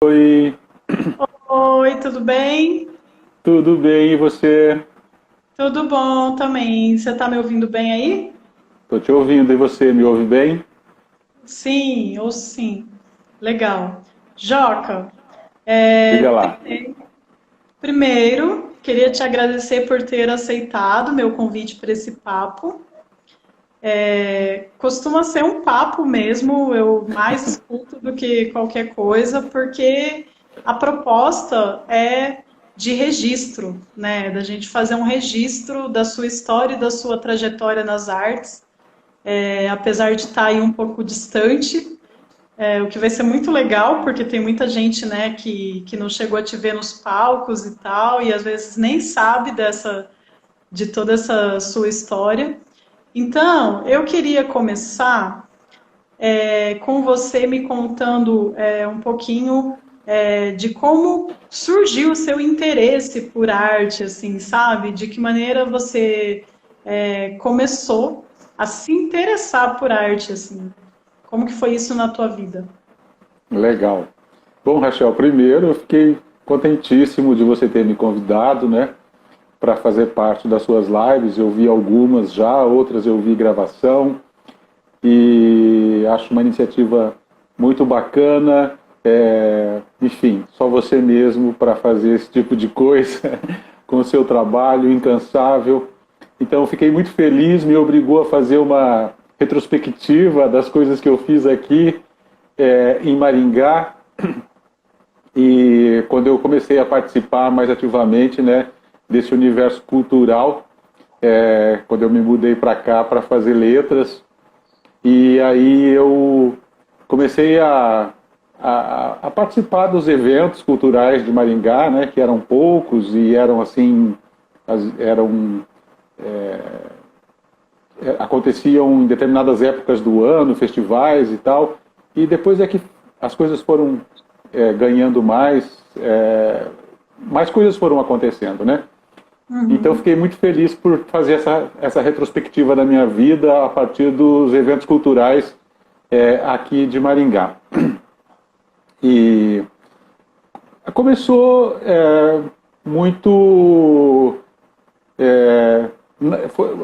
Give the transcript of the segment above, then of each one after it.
Oi, Oi, tudo bem? tudo bem? E você? Tudo bom também. Você tá me ouvindo bem aí? Tô te ouvindo, e você me ouve bem? Sim, ou sim. Legal. Joca, Diga lá. primeiro, queria te agradecer por ter aceitado meu convite para esse papo. Costuma ser um papo mesmo, eu mais escuto do que qualquer coisa, porque a proposta é de registro, né? Da gente fazer um registro da sua história e da sua trajetória nas artes. Apesar de estar aí um pouco distante, o que vai ser muito legal, porque tem muita gente, né, que não chegou a te ver nos palcos e tal, e às vezes nem sabe de toda essa sua história. Então, eu queria começar com você me contando um pouquinho de como surgiu o seu interesse por arte, assim, sabe? De que maneira você começou a se interessar por arte, assim. Como que foi isso na tua vida? Legal. Bom, Rachel, primeiro eu fiquei contentíssimo de você ter me convidado, né, para fazer parte das suas lives. Eu vi algumas já, outras eu vi gravação e acho uma iniciativa muito bacana. Enfim, só você mesmo para fazer esse tipo de coisa com o seu trabalho incansável. Então, eu fiquei muito feliz, me obrigou a fazer uma retrospectiva das coisas que eu fiz aqui em Maringá. E quando eu comecei a participar mais ativamente, né, desse universo cultural, quando eu me mudei para cá para fazer letras, e aí eu comecei a participar dos eventos culturais de Maringá, né, que eram poucos e eram assim, eram aconteciam em determinadas épocas do ano, festivais e tal, e depois é que as coisas foram ganhando mais coisas foram acontecendo, né? Então Uhum. fiquei muito feliz por fazer essa retrospectiva da minha vida a partir dos eventos culturais aqui de Maringá. E começou muito é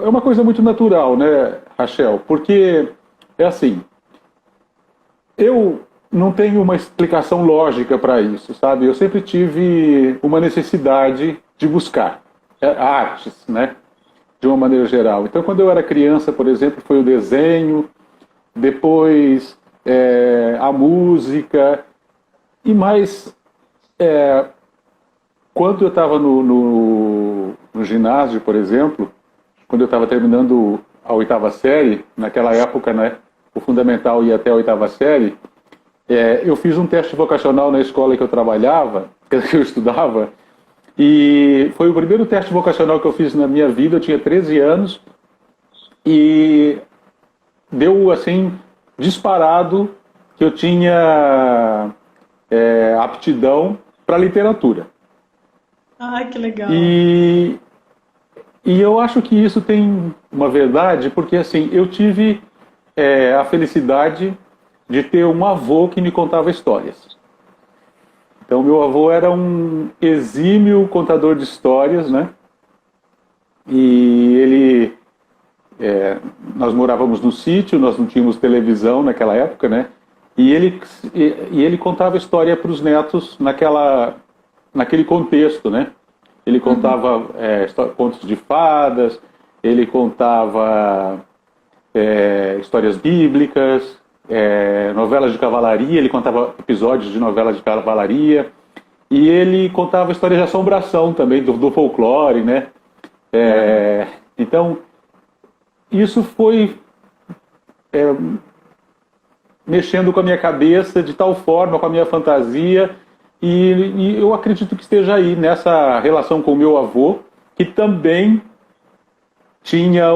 uma coisa muito natural, né, Rachel? Porque é assim, eu não tenho uma explicação lógica para isso, sabe? Eu sempre tive uma necessidade de buscar artes, né? De uma maneira geral. Então, quando eu era criança, por exemplo, foi o desenho, depois a música, e mais quando eu estava no ginásio, por exemplo, quando eu estava terminando a oitava série, naquela época, né, o fundamental ia até a oitava série, eu fiz um teste vocacional na escola que eu trabalhava, que eu estudava, e foi o primeiro teste vocacional que eu fiz na minha vida. Eu tinha 13 anos e deu assim disparado que eu tinha aptidão para literatura. Ai, que legal. E, e eu acho que isso tem uma verdade, porque assim, eu tive a felicidade de ter um avô que me contava histórias. Então, meu avô era um exímio contador de histórias, né? E nós morávamos no sítio, nós não tínhamos televisão naquela época, né? E ele contava história para os netos naquele contexto, né? Ele Uhum. contava contos de fadas, ele contava histórias bíblicas, novelas de cavalaria, ele contava episódios de novelas de cavalaria, e ele contava histórias de assombração também, do folclore, né? Uhum. Então, isso foi mexendo com a minha cabeça de tal forma, com a minha fantasia, e eu acredito que esteja aí nessa relação com o meu avô, que também tinha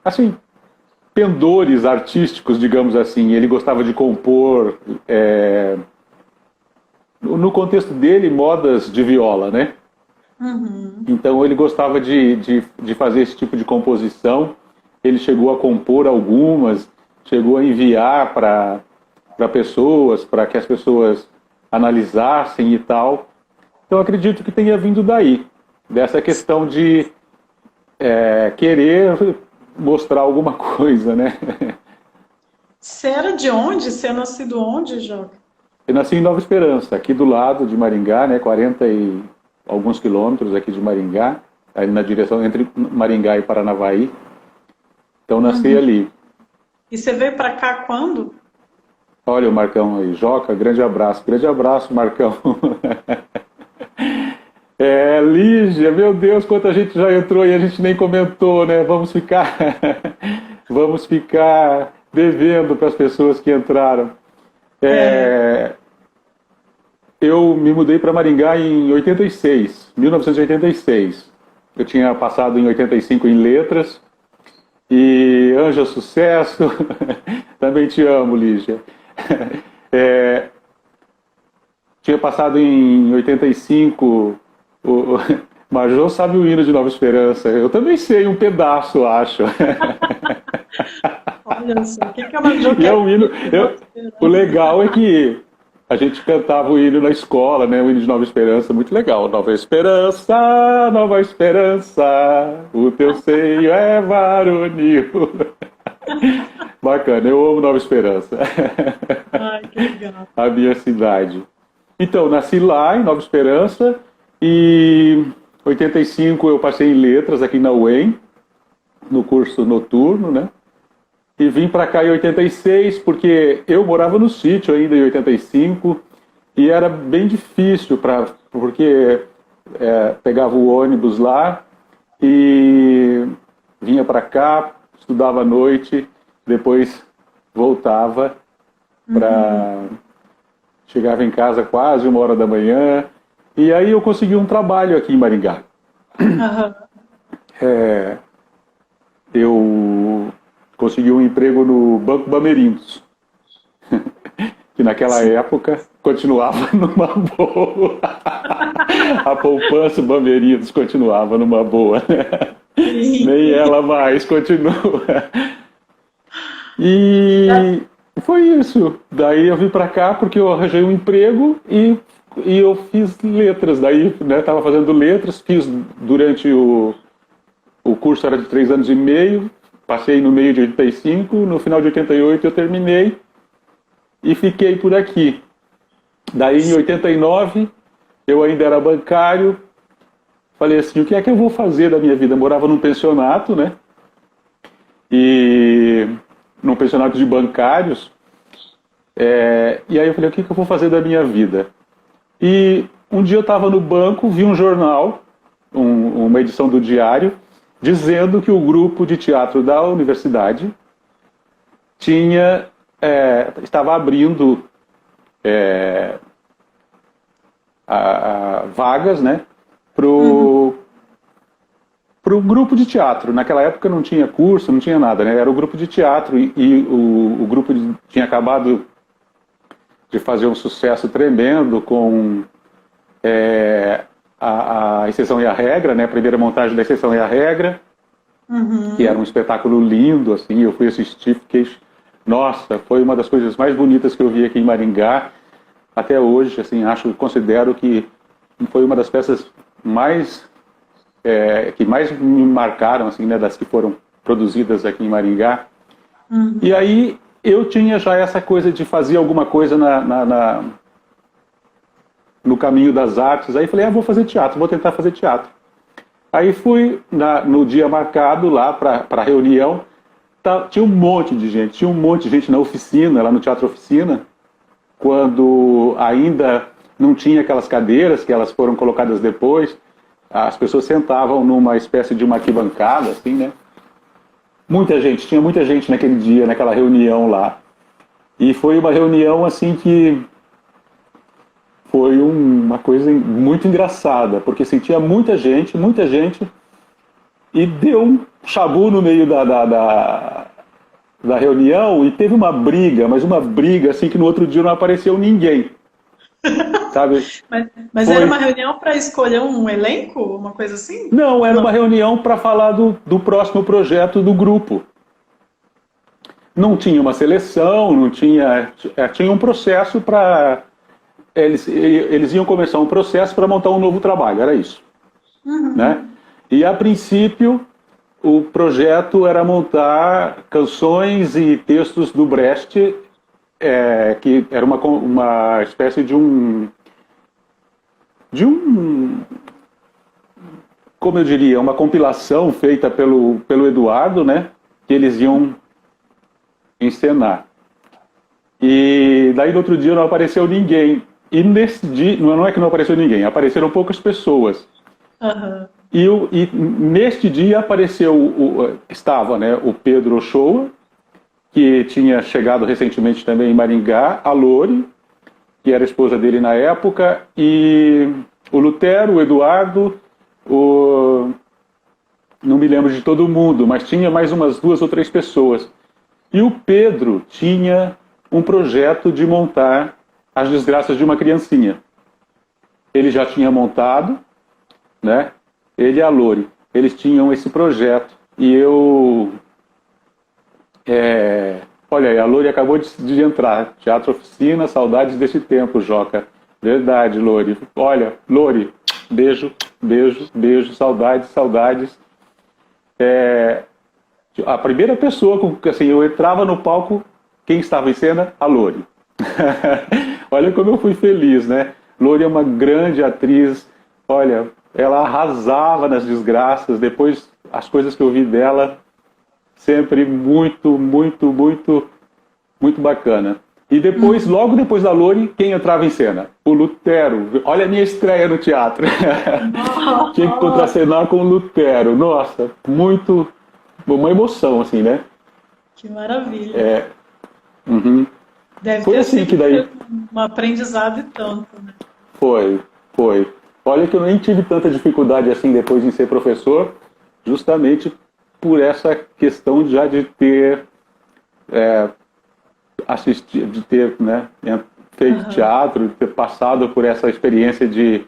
assim, pendores artísticos, digamos assim. Ele gostava de compor, no contexto dele, modas de viola, né? Uhum. Então ele gostava de fazer esse tipo de composição. Ele chegou a compor algumas, chegou a enviar para pessoas, para que as pessoas analisassem e tal. Então, acredito que tenha vindo daí, dessa questão de querer mostrar alguma coisa, né? Você era de onde? Você é nascido onde, Joca? Eu nasci em Nova Esperança, aqui do lado de Maringá, né? 40 e alguns quilômetros aqui de Maringá, aí na direção entre Maringá e Paranavaí. Então, nasci ali. E você veio para cá quando? Olha o Marcão aí, Joca, grande abraço, Marcão. Lígia, meu Deus, quanta gente já entrou e a gente nem comentou, né? Vamos ficar devendo para as pessoas que entraram. Eu me mudei para Maringá em 1986. Eu tinha passado em 85 em letras e Anja Sucesso. Também te amo, Lígia. Tinha passado em 85. O Major sabe o hino de Nova Esperança. Eu também sei um pedaço, acho. Olha só, o que é Major? E é um hino. O legal é que a gente cantava o hino na escola, né? O hino de Nova Esperança, muito legal. Nova Esperança, o teu seio é varonil. Bacana, eu amo Nova Esperança. Ai, que legal. A minha cidade. Então, nasci lá em Nova Esperança e em 85 eu passei em letras aqui na UEM, no curso noturno, né? E vim para cá em 86 porque eu morava no sítio ainda em 85 e era bem difícil porque pegava o ônibus lá e vinha para cá, estudava à noite, depois voltava chegava em casa quase 1h da manhã e aí eu consegui um trabalho aqui em Maringá. Eu consegui um emprego no Banco Bamerindos, que naquela época continuava numa boa. A poupança Bamerindos continuava numa boa, né? Nem ela mais continua. E foi isso. Daí eu vim para cá porque eu arranjei um emprego e eu fiz letras. Daí, né, estava fazendo letras, fiz durante o curso era de 3 anos e meio. Passei no meio de 85, no final de 88 eu terminei e fiquei por aqui. Daí em 89 eu ainda era bancário, falei assim, o que é que eu vou fazer da minha vida? Eu morava num pensionato, né? E num pensionato de bancários. E aí eu falei, o que eu vou fazer da minha vida? E um dia eu estava no banco, vi um jornal, uma edição do Diário, dizendo que o grupo de teatro da universidade estava abrindo vagas, né, para o grupo de teatro. Naquela época não tinha curso, não tinha nada, né, era o grupo de teatro e o grupo tinha acabado de fazer um sucesso tremendo com a Exceção e a Regra, né? A primeira montagem da Exceção e a Regra, que era um espetáculo lindo, assim, eu fui assistir, fiquei... Nossa, foi uma das coisas mais bonitas que eu vi aqui em Maringá, até hoje, assim, considero que foi uma das peças que mais me marcaram, assim, né, das que foram produzidas aqui em Maringá. E aí eu tinha já essa coisa de fazer alguma coisa no caminho das artes, aí falei, vou fazer teatro, vou tentar fazer teatro. Aí fui no dia marcado lá para a reunião, tinha um monte de gente na oficina, lá no Teatro Oficina, quando ainda não tinha aquelas cadeiras que elas foram colocadas depois, as pessoas sentavam numa espécie de uma arquibancada, assim, né? Tinha muita gente naquele dia, naquela reunião lá. E foi uma reunião, assim, que foi uma coisa muito engraçada, porque sentia muita gente, e deu um chabu no meio da reunião, e teve uma briga, mas uma briga assim que no outro dia não apareceu ninguém. Sabe? Mas era uma reunião para escolher um elenco, uma coisa assim? Não, era uma reunião para falar do próximo projeto do grupo. não tinha uma seleção, não tinha, tinha um processo para eles iam começar um processo para montar um novo trabalho, era isso, né? E a princípio o projeto era montar canções e textos do Brecht, que era uma espécie de um, como eu diria, uma compilação feita pelo Eduardo, né? Que eles iam encenar. E daí no outro dia não apareceu ninguém. E nesse dia, não é que não apareceu ninguém, apareceram poucas pessoas. Uhum. E neste dia estava, né, o Pedro Ochoa, que tinha chegado recentemente também em Maringá, a Lori, que era a esposa dele na época, e o Lutero, o Eduardo, não me lembro de todo mundo, mas tinha mais umas 2 ou 3 pessoas. E o Pedro tinha um projeto de montar As Desgraças de uma Criancinha. Ele já tinha montado, né? Ele e a Lori. Eles tinham esse projeto. E eu... Olha aí, a Lori acabou de entrar. Teatro Oficina, saudades desse tempo, Joca. Verdade, Lori. Olha, Lori, beijo, beijo, beijo, saudades, saudades. A primeira pessoa com que assim, eu entrava no palco, quem estava em cena? A Lori. Olha como eu fui feliz, né? Lori é uma grande atriz. Olha, ela arrasava nas Desgraças. Depois, as coisas que eu vi dela, sempre muito, muito, muito, muito bacana. E depois, logo depois da Lori, quem entrava em cena? O Lutero. Olha a minha estreia no teatro. Tinha que contracenar com o Lutero. Nossa, muito... uma emoção, assim, né? Que maravilha. Uhum. Deve foi ter assim sido que daí... um aprendizado e tanto, né? Foi. Olha que eu nem tive tanta dificuldade assim depois em ser professor, justamente por essa questão já de ter assistido, de ter, né, feito teatro, de ter passado por essa experiência de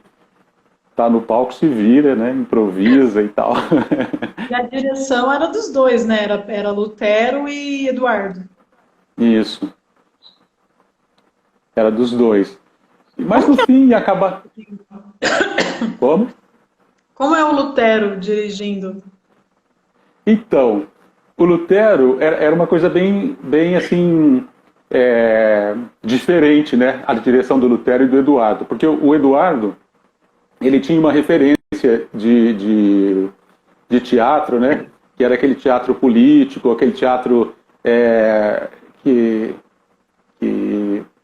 estar no palco, se vira, né, improvisa e tal. E a direção era dos dois, né? Era Lutero e Eduardo. Isso. Era dos dois. Mas no fim acaba... Como? Como é o Lutero dirigindo? Então, o Lutero era uma coisa bem assim, diferente, né? A direção do Lutero e do Eduardo. Porque o Eduardo, ele tinha uma referência de teatro, né? Que era aquele teatro político, aquele teatro que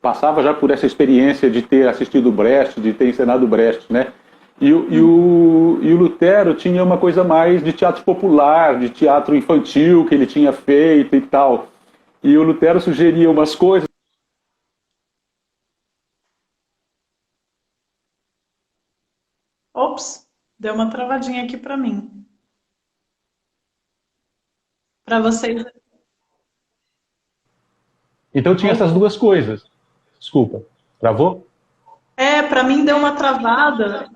passava já por essa experiência de ter assistido Brecht, de ter encenado Brecht, né? E o Lutero tinha uma coisa mais de teatro popular, de teatro infantil que ele tinha feito e tal. E o Lutero sugeria umas coisas. Ops, deu uma travadinha aqui para mim. Para vocês. Então tinha essas duas coisas. Desculpa, travou? Para mim deu uma travada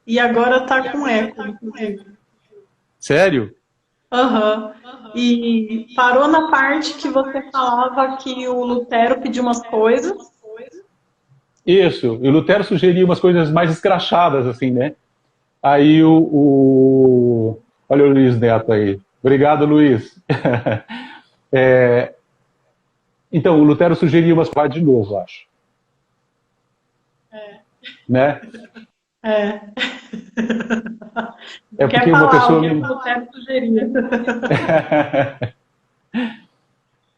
e agora tá com eco, inclusive. Sério? Aham. E parou na parte que você falava que o Lutero pediu umas coisas. Isso. E o Lutero sugeria umas coisas mais escrachadas, assim, né? Aí olha o Luiz Neto aí. Obrigado, Luiz. Então, o Lutero sugeria umas coisas de novo, acho. Né? Quer porque falar uma pessoa... o que o Lutero sugeria.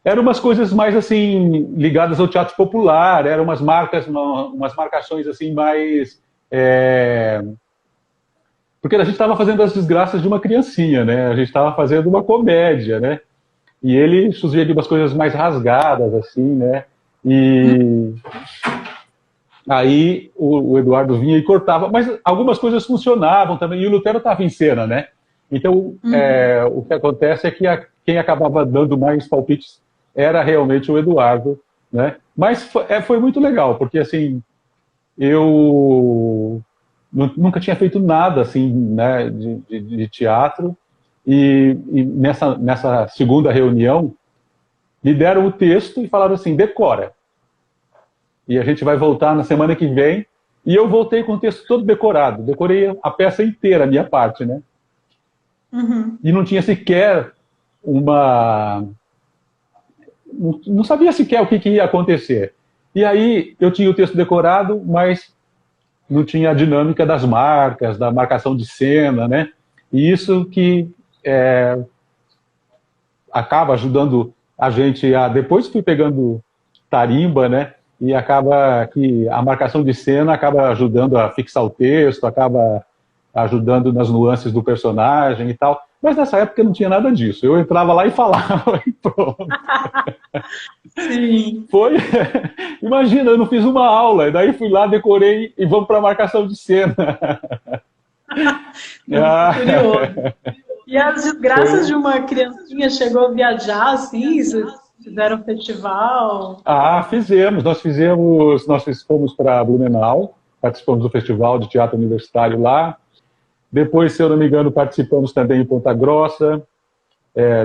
Eram umas coisas mais, assim, ligadas ao teatro popular, eram umas marcações, assim, mais... Porque a gente estava fazendo As Desgraças de uma Criancinha, né? A gente estava fazendo uma comédia, né? E ele sugeria umas coisas mais rasgadas, assim, né? E aí o Eduardo vinha e cortava, mas algumas coisas funcionavam também, e o Lutero estava em cena, né? Então, o que acontece é que quem acabava dando mais palpites era realmente o Eduardo, né? Mas foi muito legal, porque, assim, eu nunca tinha feito nada, assim, né, de teatro, e nessa segunda reunião, me deram o texto e falaram assim, decora. E a gente vai voltar na semana que vem. E eu voltei com o texto todo decorado. Decorei a peça inteira, a minha parte, né? Uhum. E não tinha sequer uma... Não sabia sequer o que ia acontecer. E aí eu tinha o texto decorado, mas não tinha a dinâmica das marcas, da marcação de cena, né? E isso que acaba ajudando a gente a... Depois fui pegando tarimba, né? E acaba que a marcação de cena acaba ajudando a fixar o texto, acaba ajudando nas nuances do personagem e tal. Mas nessa época não tinha nada disso. Eu entrava lá e falava e pronto. Sim. Foi. Imagina, eu não fiz uma aula, daí fui lá, decorei e vamos para a marcação de cena. Curioso. E as desgraças de uma criancinha chegou a viajar, assim, vocês fizeram festival? Fizemos. Nós fomos para Blumenau, participamos do Festival de Teatro Universitário lá. Depois, se eu não me engano, participamos também em Ponta Grossa,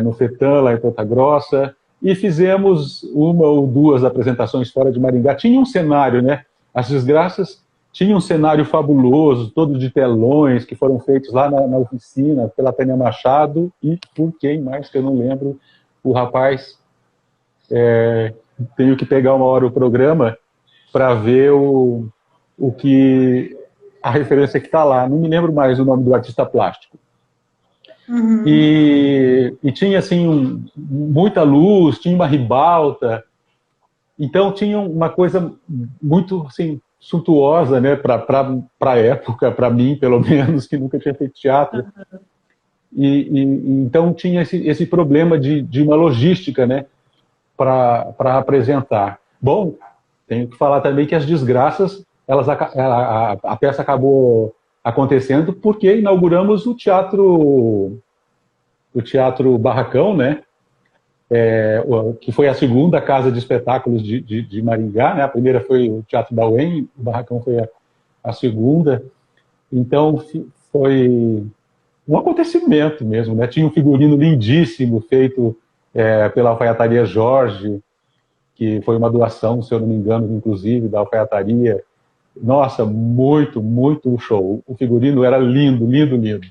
no FETAM, lá em Ponta Grossa. E fizemos uma ou duas apresentações fora de Maringá. Tinha um cenário, né? As Desgraças tinha um cenário fabuloso, todo de telões, que foram feitos lá na oficina, pela Tânia Machado, e por quem mais que eu não lembro, o rapaz... tenho que pegar uma hora o programa para ver a referência que está lá. Não me lembro mais o nome do artista plástico. Uhum. E tinha assim muita luz, tinha uma ribalta, então tinha uma coisa muito assim suntuosa, né, para a época, para mim pelo menos, que nunca tinha feito teatro. Então tinha esse problema de uma logística, né, para apresentar. Bom, tenho que falar também que as desgraças, a peça acabou acontecendo porque inauguramos o Teatro Barracão, né? Que foi a segunda casa de espetáculos de Maringá, né? A primeira foi o Teatro da UEM, o Barracão foi a segunda. Então foi um acontecimento mesmo, né? Tinha um figurino lindíssimo feito pela Alfaiataria Jorge, que foi uma doação, se eu não me engano, inclusive, da alfaiataria. Nossa, muito, muito show. O figurino era lindo, lindo, lindo.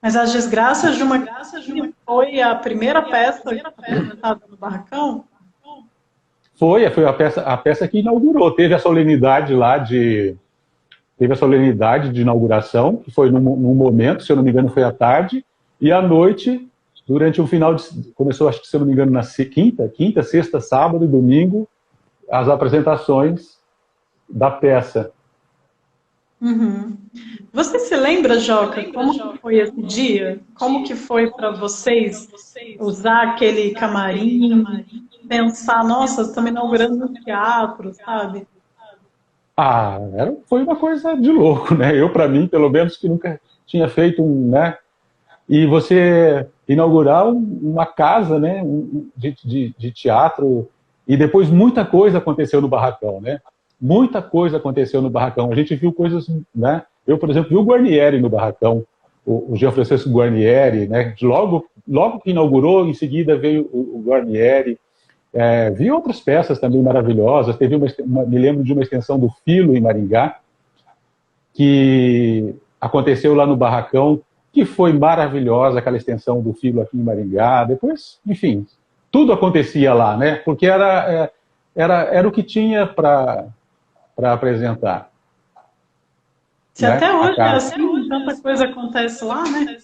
Mas as desgraças de uma criancinha foi a primeira peça apresentada no Barracão? Foi a peça que inaugurou. Teve a solenidade lá Teve a solenidade de inauguração, que foi num momento, se eu não me engano, foi à tarde, e à noite, durante um final de... Começou, acho que, se eu não me engano, na quinta, sexta, sábado e domingo, as apresentações da peça. Uhum. Você se lembra, Joca, como que foi esse dia? Como que foi para vocês usar aquele camarim, pensar, nossa, estamos inaugurando um teatro, sabe? Foi uma coisa de louco, né? Eu, para mim, pelo menos, que nunca tinha feito né? E você inaugurar uma casa, né, de teatro, e depois muita coisa aconteceu no Barracão, né? Muita coisa aconteceu no Barracão. A gente viu coisas, né? Eu, por exemplo, vi o Guarnieri no Barracão, o Jean Francisco Guarnieri, né? Logo que inaugurou, em seguida veio o Guarnieri. Vi outras peças também maravilhosas. Teve me lembro de uma extensão do Filo em Maringá, que aconteceu lá no Barracão, que foi maravilhosa, aquela extensão do Filo aqui em Maringá. Depois, enfim, tudo acontecia lá, né? Porque era o que tinha para apresentar. Se né? Até hoje é assim, tanta coisa acontece lá, né?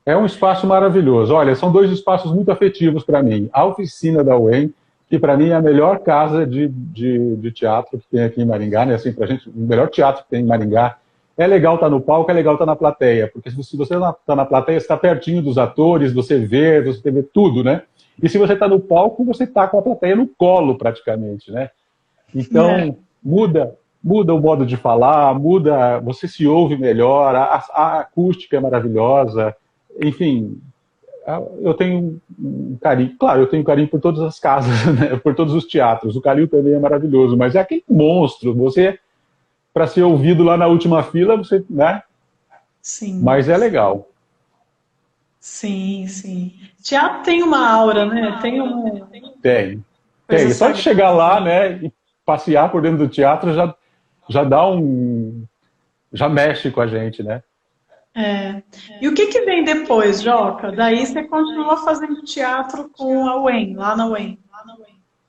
É um espaço maravilhoso. Olha, são dois espaços muito afetivos para mim. A oficina da UEM, que para mim é a melhor casa de teatro que tem aqui em Maringá, né? Assim, pra gente, o melhor teatro que tem em Maringá. É legal estar no palco, é legal estar na plateia, porque se você está na plateia, você está pertinho dos atores, você vê tudo, né? E se você está no palco, você está com a plateia no colo, praticamente, né? Então, muda o modo de falar, você se ouve melhor, a acústica é maravilhosa, enfim, eu tenho um carinho, claro, eu tenho carinho por todas as casas, né? Por todos os teatros, o Calil também é maravilhoso, mas é aquele monstro, para ser ouvido lá na última fila, né? Sim. Mas é legal. Sim, sim. Teatro tem uma aura, né? Tem uma Tem, coisa tem. Só de chegar sagrada. lá, né, e passear por dentro do teatro já dá já mexe com a gente, né? É. E o que que vem depois, Joca? Daí você continua fazendo teatro com a UEM, lá na UEM.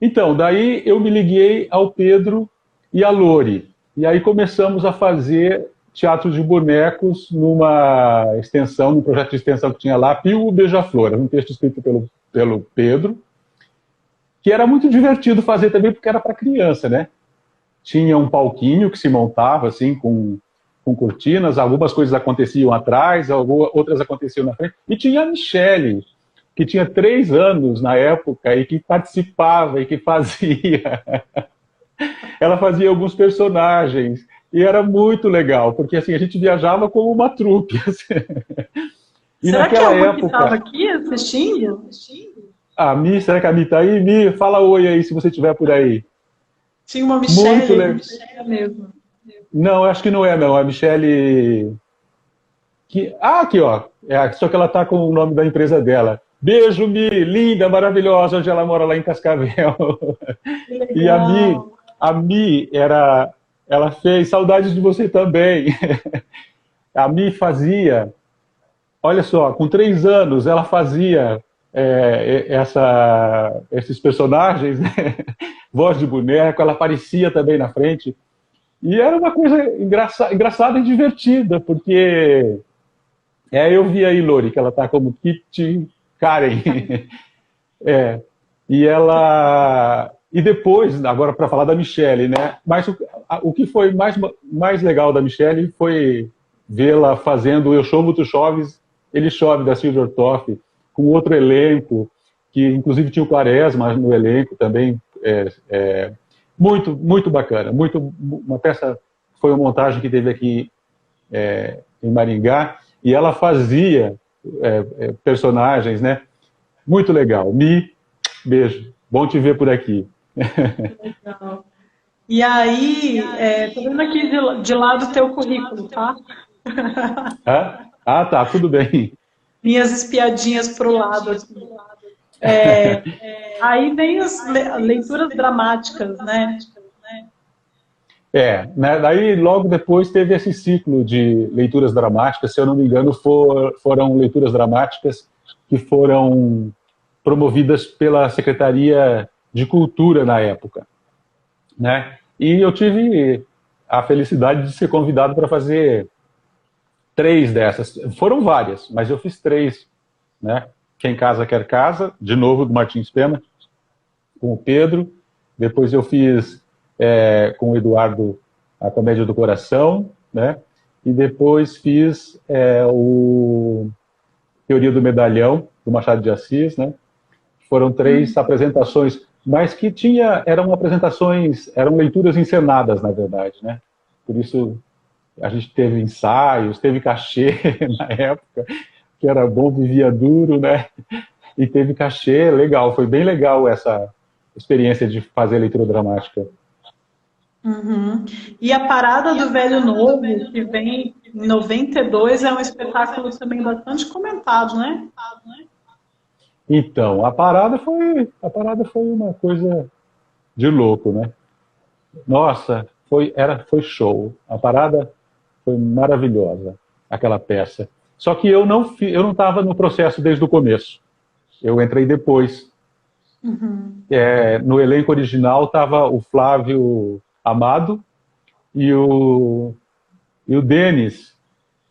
Então, daí eu me liguei ao Pedro e à Lori. E aí começamos a fazer teatro de bonecos numa extensão, num projeto de extensão que tinha lá, Pio Beija-Flor, um texto escrito pelo Pedro, que era muito divertido fazer também porque era para criança, né? Tinha um palquinho que se montava assim com cortinas, algumas coisas aconteciam atrás, outras aconteciam na frente, e tinha a Michele, que tinha 3 anos na época e que participava e que fazia. Ela fazia alguns personagens e era muito legal, porque assim a gente viajava como uma trupe. Assim. E Será que é a naquela Ui que estava época, aqui assistindo? a Mi, será que a Mi tá aí? Mi, fala oi aí se você estiver por aí. Tinha uma Muito Michelle, legal. Michelle mesmo. Não, acho que não é não, é a Michele aqui ó, só que ela tá com o nome da empresa dela. Beijo, Mi, linda, maravilhosa, onde ela mora lá em Cascavel. Que E legal. A Mi ela fez Saudades de Você também. A Mi fazia, olha só, com 3 anos ela fazia esses personagens, né? Voz de boneco, ela aparecia também na frente. E era uma coisa engraçada e divertida, porque eu vi aí, Lori, que ela tá como Kitty Karen. É, e ela. E depois, agora para falar da Michelle, né? Mas o que foi mais legal da Michelle foi vê-la fazendo Eu Chovo, Tu Choves, Ele Chove, da Silvia Ortoff, com outro elenco, que inclusive tinha o Quaresma no elenco também. Muito, muito bacana. Uma peça, foi uma montagem que teve aqui em Maringá, e ela fazia personagens, né? Muito legal. Mi, beijo. Bom te ver por aqui. Legal. E aí, tô vendo aqui de lado o teu currículo, tá? Ah, tá, tudo bem. Minhas espiadinhas pro lado aqui. Aí vem as leituras dramáticas, né? Né, daí logo depois teve esse ciclo de leituras dramáticas, se eu não me engano, foram leituras dramáticas que foram promovidas pela Secretaria de Cultura na época, né? E eu tive a felicidade de ser convidado para fazer 3 dessas. Foram várias, mas eu fiz 3, né? Quem Casa Quer Casa, de novo do Martins Pena, com o Pedro. Depois eu fiz com o Eduardo A Comédia do Coração, né? E depois fiz o Teoria do Medalhão, do Machado de Assis, né? Foram 3 apresentações, mas que eram apresentações, eram leituras encenadas, na verdade, né? Por isso a gente teve ensaios, teve cachê na época, que era bom, vivia duro, né? E teve cachê, legal, foi bem legal essa experiência de fazer leitura dramática. Uhum. E a Parada do Velho Novo, que vem em 92, é um espetáculo também bastante comentado, né? Então, a parada foi uma coisa de louco, né? Nossa, foi show. A parada foi maravilhosa, aquela peça. Só que eu não estava no processo desde o começo. Eu entrei depois. No elenco original estava o Flávio Amado e o Denis,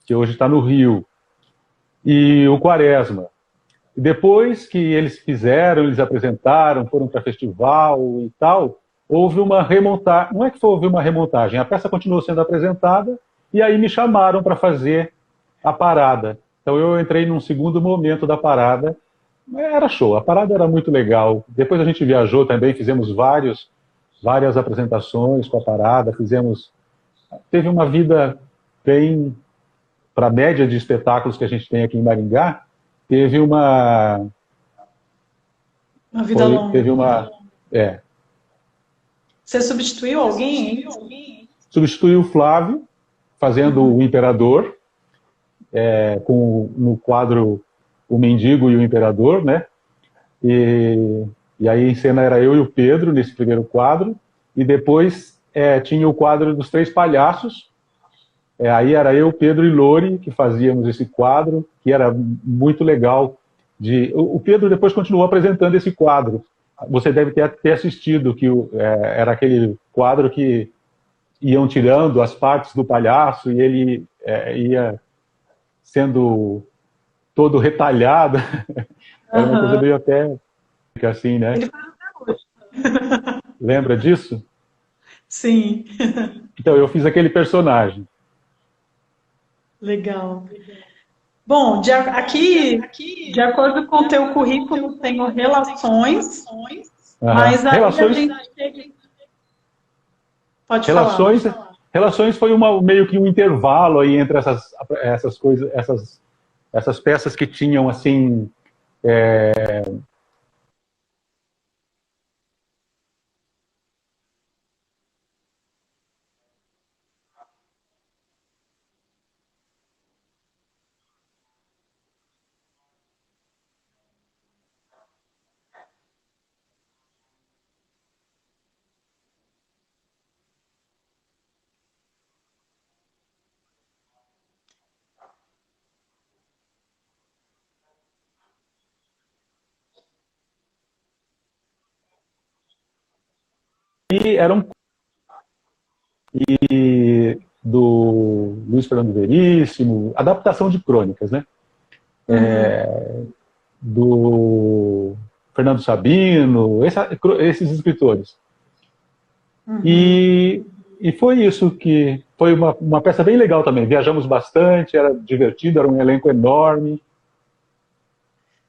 que hoje está no Rio, e o Quaresma. E depois que eles apresentaram, foram para festival e tal, houve uma remontagem. Não é que houve uma remontagem, a peça continuou sendo apresentada e aí me chamaram para fazer a parada. Então eu entrei num segundo momento da parada. Era show, a parada era muito legal. Depois a gente viajou também, fizemos várias apresentações com a parada, teve uma vida bem, para a média de espetáculos que a gente tem aqui em Maringá, teve uma Uma vida teve longa. uma Você substituiu alguém, hein? substituiu o Flávio fazendo o Imperador no quadro o mendigo e o imperador, né? E aí em cena era eu e o Pedro nesse primeiro quadro, e depois tinha o quadro dos três palhaços. Aí era eu, Pedro e Lori que fazíamos esse quadro, que era muito legal. O Pedro depois continuou apresentando esse quadro. Você deve ter assistido, que era aquele quadro que iam tirando as partes do palhaço e ele ia sendo todo retalhado. Era uma coisa Aham. meio até assim, né? Ele faz até hoje. Lembra disso? Sim, Então, eu fiz aquele personagem. legal. Bom, aqui, de acordo com o teu currículo, tenho relações, Aham. mas aí a Relações, gente chega. Pode falar. relações, relações foi meio que um intervalo aí entre essas coisas, essas peças que tinham assim. E eram do Luiz Fernando Veríssimo, adaptação de crônicas, né? Uhum, Do Fernando Sabino, esses escritores. uhum. E, e foi isso que foi uma peça bem legal também. Viajamos bastante, era divertido, era um elenco enorme.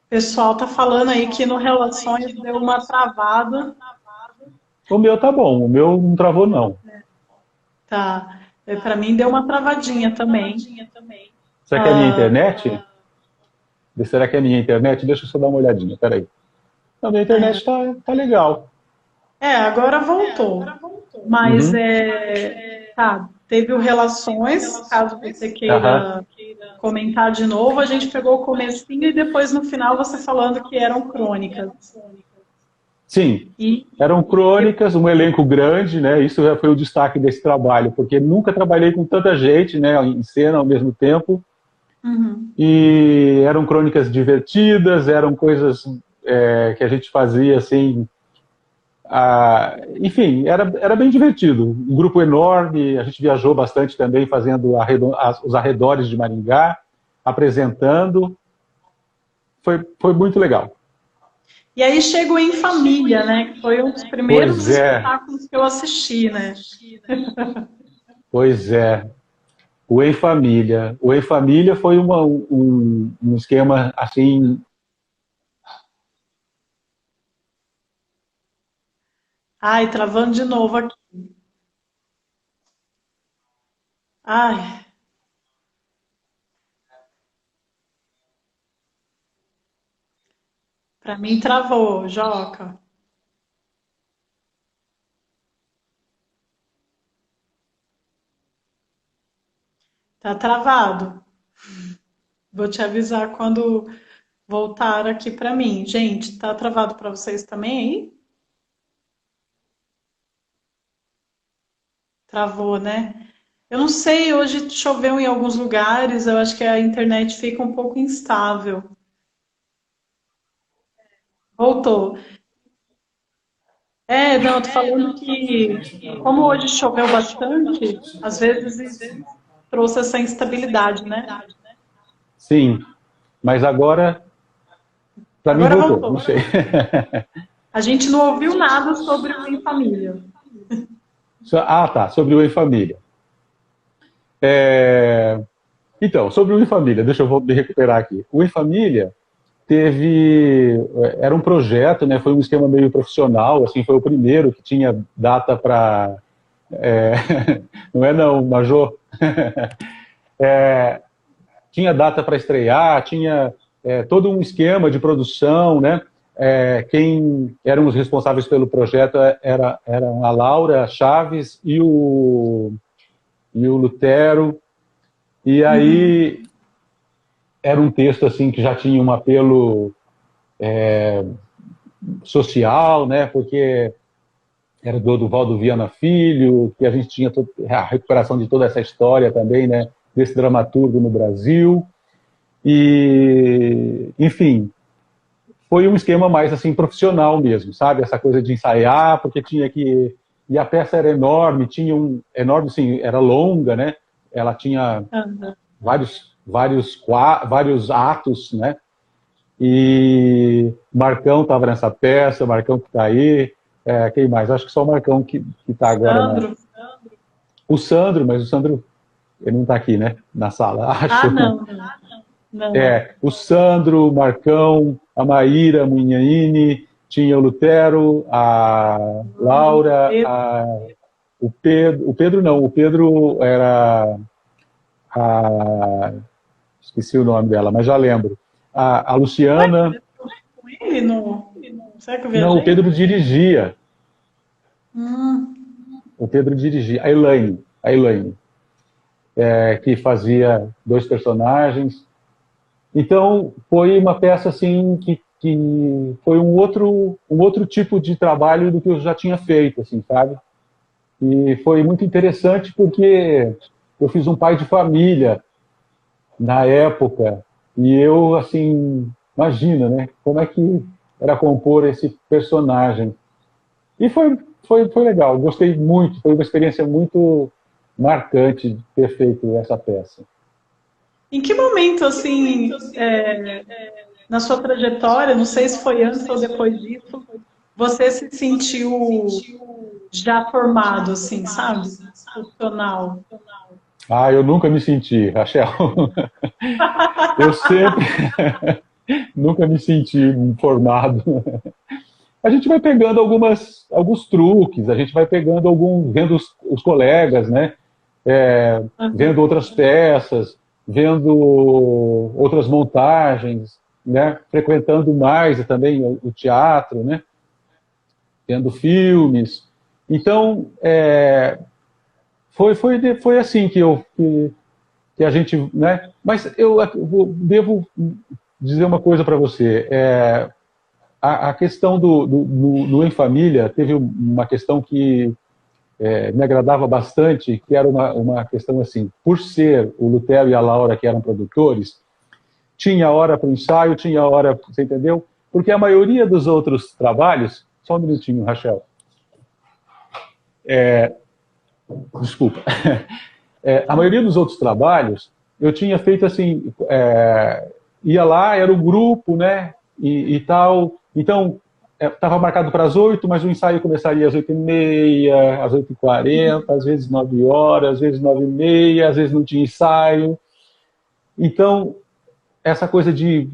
O pessoal tá falando aí que no Relações deu uma travada. O meu tá bom, o meu não travou não. Tá. Para mim deu uma travadinha também. Será que é a minha Ah, internet? Será que é a minha internet? Deixa eu só dar uma olhadinha, peraí. A minha internet tá legal. agora voltou. Mas Uhum. tá, teve o Relações, caso você Aham. queira comentar de novo, a gente pegou o comecinho e depois no final você falando que eram crônicas. Sim, E, eram e- crônicas, um elenco grande, né? Isso já foi o destaque desse trabalho, porque nunca trabalhei com tanta gente, né, em cena ao mesmo tempo. uhum. E eram crônicas divertidas, eram coisas que a gente fazia assim. Enfim, era bem divertido. Um grupo enorme, a gente viajou bastante também, fazendo os arredores de Maringá, apresentando. Foi muito legal. E aí chegou Em Família, né? Que foi um dos primeiros Pois é, espetáculos que eu assisti, né? pois é. O Em Família. O Em Família foi um esquema assim. Ai, travando de novo aqui. Ai, pra mim travou, Joca. Tá travado. Vou te avisar quando voltar aqui pra mim. Gente, tá travado pra vocês também aí? Travou, né? Eu não sei, hoje choveu em alguns lugares, eu acho que a internet fica um pouco instável. Voltou. Não, eu tô falando que, como hoje choveu bastante, às vezes trouxe essa instabilidade, né? Sim, mas agora, para mim, Agora voltou. Não voltou. sei. A gente não ouviu nada sobre o Em Família. Ah, tá. Sobre o Em Família. É, Então, sobre o Em Família, deixa eu me recuperar aqui. O Em Família era um projeto, né? Foi um esquema meio profissional, assim, foi o primeiro que tinha data para, é, não é não, Major, tinha data para estrear, tinha todo um esquema de produção, né? Quem eram os responsáveis pelo projeto eram a Laura Chaves e o Lutero. E Uhum. aí era um texto assim que já tinha um apelo social, né? Porque era do Valdo Viana Filho, que a gente tinha a recuperação de toda essa história também, né? Desse dramaturgo no Brasil. E, enfim, foi um esquema mais assim profissional mesmo, sabe? Essa coisa de ensaiar, porque tinha que... E a peça era enorme, tinha um... Enorme, sim, era longa, né? Ela tinha vários atos, né? E Marcão estava nessa peça, Marcão que está aí. Quem mais? Acho que só o Marcão que está agora. Sandro. O Sandro, mas o Sandro, ele não está aqui, né? Na sala, acho. Não. O Sandro, o Marcão, a Maíra Munhaine, tinha o Lutero, a Laura, o Pedro era esqueci o nome dela, mas já lembro. A Luciana. Com ele será que eu viajei? Não, o Pedro dirigia. O Pedro dirigia. A Elaine, que fazia 2 personagens. Então, foi uma peça assim que foi um outro tipo de trabalho do que eu já tinha feito, assim, sabe? E foi muito interessante porque eu fiz um pai de família na época e eu, assim, imagina, né? Como é que era compor esse personagem. E foi legal, gostei muito, foi uma experiência muito marcante de ter feito essa peça. Em que momento, assim, na sua trajetória, não sei se foi antes ou depois disso, você se sentiu já formado, assim, sabe? Profissional. Eu nunca me senti, Rachel. Eu sempre nunca me senti formado. A gente vai pegando alguns truques, a gente vai pegando vendo os colegas, né? Vendo outras peças, vendo outras montagens, né? Frequentando mais também o teatro, né? Vendo filmes. Então, foi assim que a gente, né? Mas eu devo dizer uma coisa para você. A questão do Em Família teve uma questão que me agradava bastante, que era uma questão assim, por ser o Lutero e a Laura que eram produtores, tinha hora para o ensaio, tinha hora, você entendeu? Porque a maioria dos outros trabalhos, só um minutinho, Rachel. Desculpa. A maioria dos outros trabalhos, eu tinha feito assim, ia lá, era o grupo, né, e tal, então estava marcado para as 8, mas o ensaio começaria às 8h30, às 8h40, às vezes 9 horas, às vezes 9h30, às vezes não tinha ensaio. Então, essa coisa de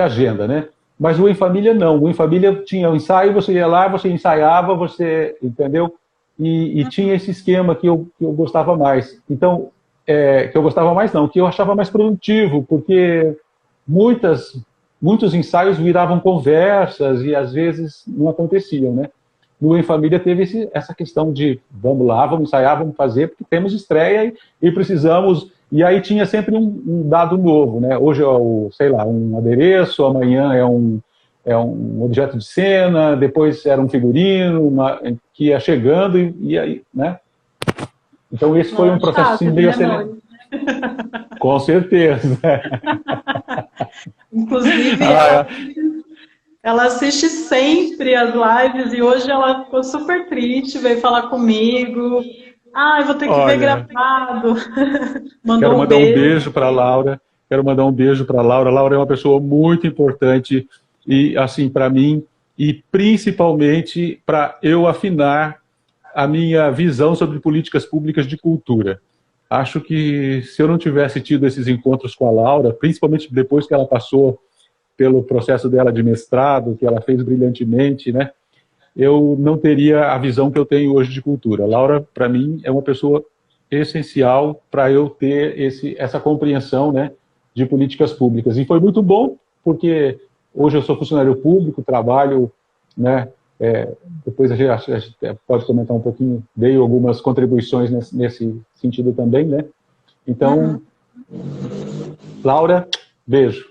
agenda, né? Mas o Em Família não. O Em Família tinha o ensaio, você ia lá, você ensaiava, você, entendeu? E tinha esse esquema que eu gostava mais. Então, que eu gostava mais não, que eu achava mais produtivo, porque muitos ensaios viravam conversas e às vezes não aconteciam, né? No Em Família teve essa questão de vamos lá, vamos ensaiar, vamos fazer, porque temos estreia e precisamos... E aí tinha sempre um dado novo, né? Hoje é sei lá, um adereço, amanhã é um objeto de cena, depois era um figurino, que ia chegando e aí, né? Então esse foi um processo assim, meio acelerado. Com certeza. Inclusive, ela assiste sempre as lives e hoje ela ficou super triste, veio falar comigo. Eu vou ter que ver gravado. Quero mandar um beijo para a Laura. Quero mandar um beijo para a Laura. A Laura é uma pessoa muito importante e assim para mim e principalmente para eu afinar a minha visão sobre políticas públicas de cultura. Acho que se eu não tivesse tido esses encontros com a Laura, principalmente depois que ela passou pelo processo dela de mestrado, que ela fez brilhantemente, né? Eu não teria a visão que eu tenho hoje de cultura. A Laura, para mim, é uma pessoa essencial para eu ter essa compreensão, né, de políticas públicas. E foi muito bom, porque hoje eu sou funcionário público, trabalho, né, depois a gente pode comentar um pouquinho, dei algumas contribuições nesse sentido também, né? Então, Laura, Beijo.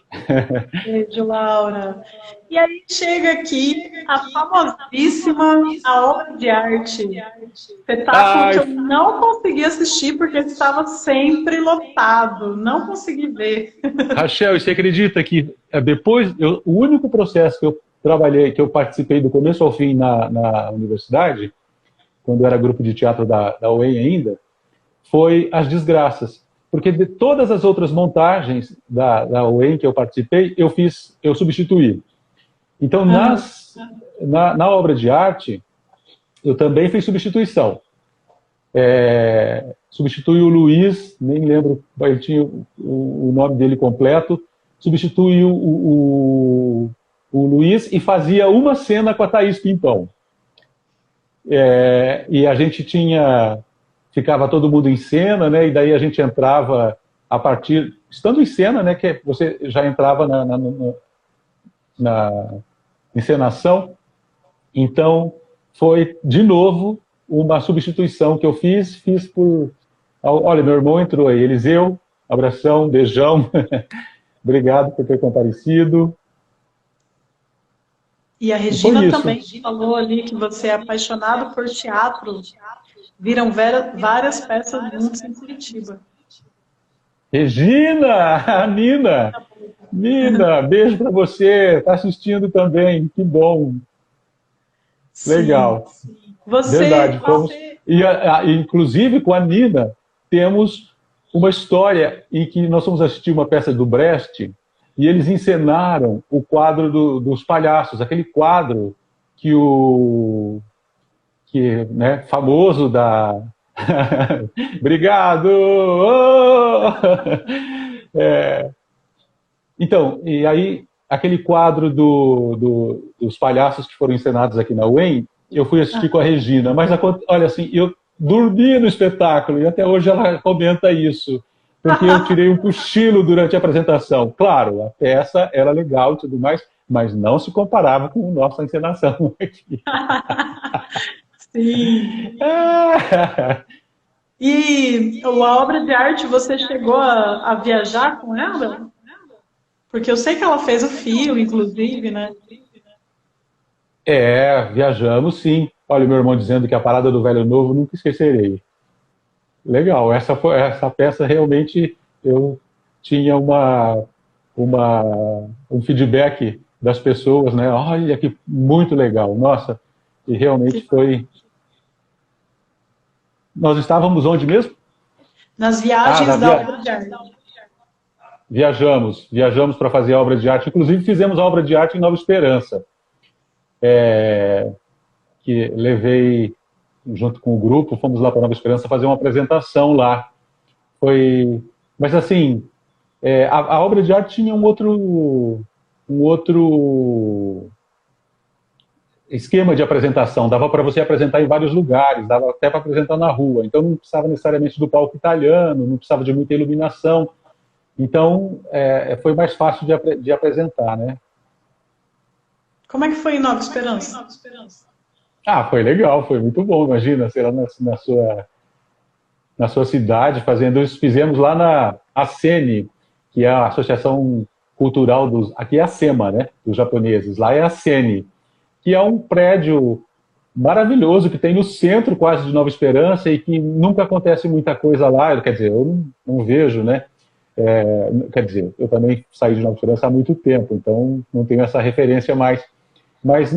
Beijo, Laura. E aí chega aqui a famosíssima A Obra de Arte. Espetáculo que eu não consegui assistir porque estava sempre lotado. Não consegui ver. Rachel, e você acredita que depois, o único processo que eu trabalhei, que eu participei do começo ao fim na universidade, quando eu era grupo de teatro da UEM ainda, foi As Desgraças. Porque de todas as outras montagens da UEM que eu participei, eu substituí. Então, na obra de arte, eu também fiz substituição. Substituí o Luiz, nem lembro, ele tinha o nome dele completo, substituí o Luiz e fazia uma cena com a Thaís Pimpão. E a gente ficava todo mundo em cena, né? E daí a gente entrava a partir, estando em cena, né? Que você já entrava na encenação. Então, foi de novo uma substituição que eu fiz por... Olha, meu irmão entrou aí, Eliseu, abração, beijão, obrigado por ter comparecido. E a Regina também falou ali que você é apaixonado por teatro. Viram várias peças juntos em Curitiba. Regina, a Nina, beijo para você, está assistindo também, que bom. Legal. Sim. Você, verdade. Inclusive, com a Nina, temos uma história em que nós fomos assistir uma peça do Brecht e eles encenaram o quadro dos palhaços, aquele quadro né, famoso da... Obrigado! Oh! Então, e aí, aquele quadro dos palhaços que foram encenados aqui na UEM, eu fui assistir com a Regina, mas olha assim, eu dormi no espetáculo, e até hoje ela comenta isso, porque eu tirei um cochilo durante a apresentação. Claro, a peça era legal e tudo mais, mas não se comparava com a nossa encenação aqui. Sim. E a obra de arte, você chegou a viajar com ela? Porque eu sei que ela fez o filme, inclusive, né? Viajamos sim. Olha o meu irmão dizendo que a Parada do Velho Novo nunca esquecerei. Legal, essa peça realmente eu tinha um feedback das pessoas, né? Olha que muito legal, nossa, e realmente foi... Nós estávamos onde mesmo? Nas viagens da obra de arte. Viajamos para fazer a obra de arte, inclusive fizemos a obra de arte em Nova Esperança, que levei junto com o grupo, fomos lá para Nova Esperança fazer uma apresentação lá. Mas assim, a obra de arte tinha um outro esquema de apresentação, dava para você apresentar em vários lugares, dava até para apresentar na rua, então não precisava necessariamente do palco italiano, não precisava de muita iluminação, então foi mais fácil de apresentar, né? Como é que foi em Nova Esperança? Foi legal, foi muito bom, imagina, sei lá, na sua cidade, fazendo isso. Fizemos lá na ASENI, que é a Associação Cultural aqui é a SEMA, né, dos japoneses, lá é a ASENI, que é um prédio maravilhoso que tem no centro quase de Nova Esperança e que nunca acontece muita coisa lá, quer dizer, eu não vejo, né, quer dizer, eu também saí de Nova Esperança há muito tempo, então não tenho essa referência mais, mas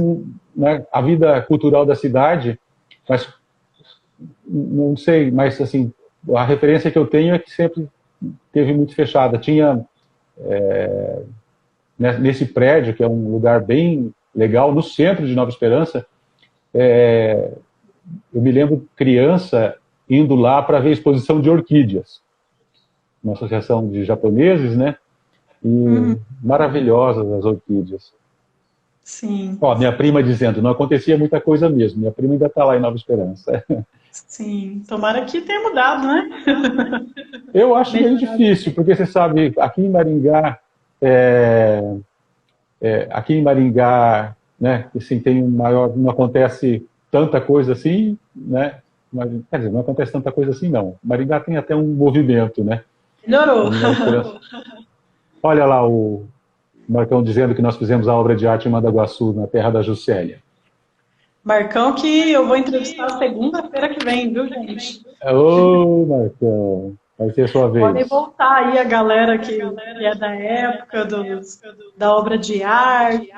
né, a vida cultural da cidade, mas não sei, mas assim, a referência que eu tenho é que sempre teve muito fechada. Tinha nesse prédio, que é um lugar bem legal, no centro de Nova Esperança, eu me lembro criança indo lá para ver a exposição de orquídeas, uma associação de japoneses, né? E maravilhosas as orquídeas. Sim. Minha prima dizendo, não acontecia muita coisa mesmo, minha prima ainda está lá em Nova Esperança. Sim, tomara que tenha mudado, né? Eu acho meio difícil, porque você sabe, aqui em Maringá, né, assim, tem não acontece tanta coisa assim, né? Mas, quer dizer, não acontece tanta coisa assim, não. Maringá tem até um movimento, né? Melhorou. Olha lá o Marcão dizendo que nós fizemos a obra de arte em Mandaguaçu, na terra da Juscelia. Marcão, que eu vou entrevistar segunda-feira que vem, viu, gente? Ô, Marcão, vai ser a sua Podem vez. voltar aí a galera que é da época da obra de arte.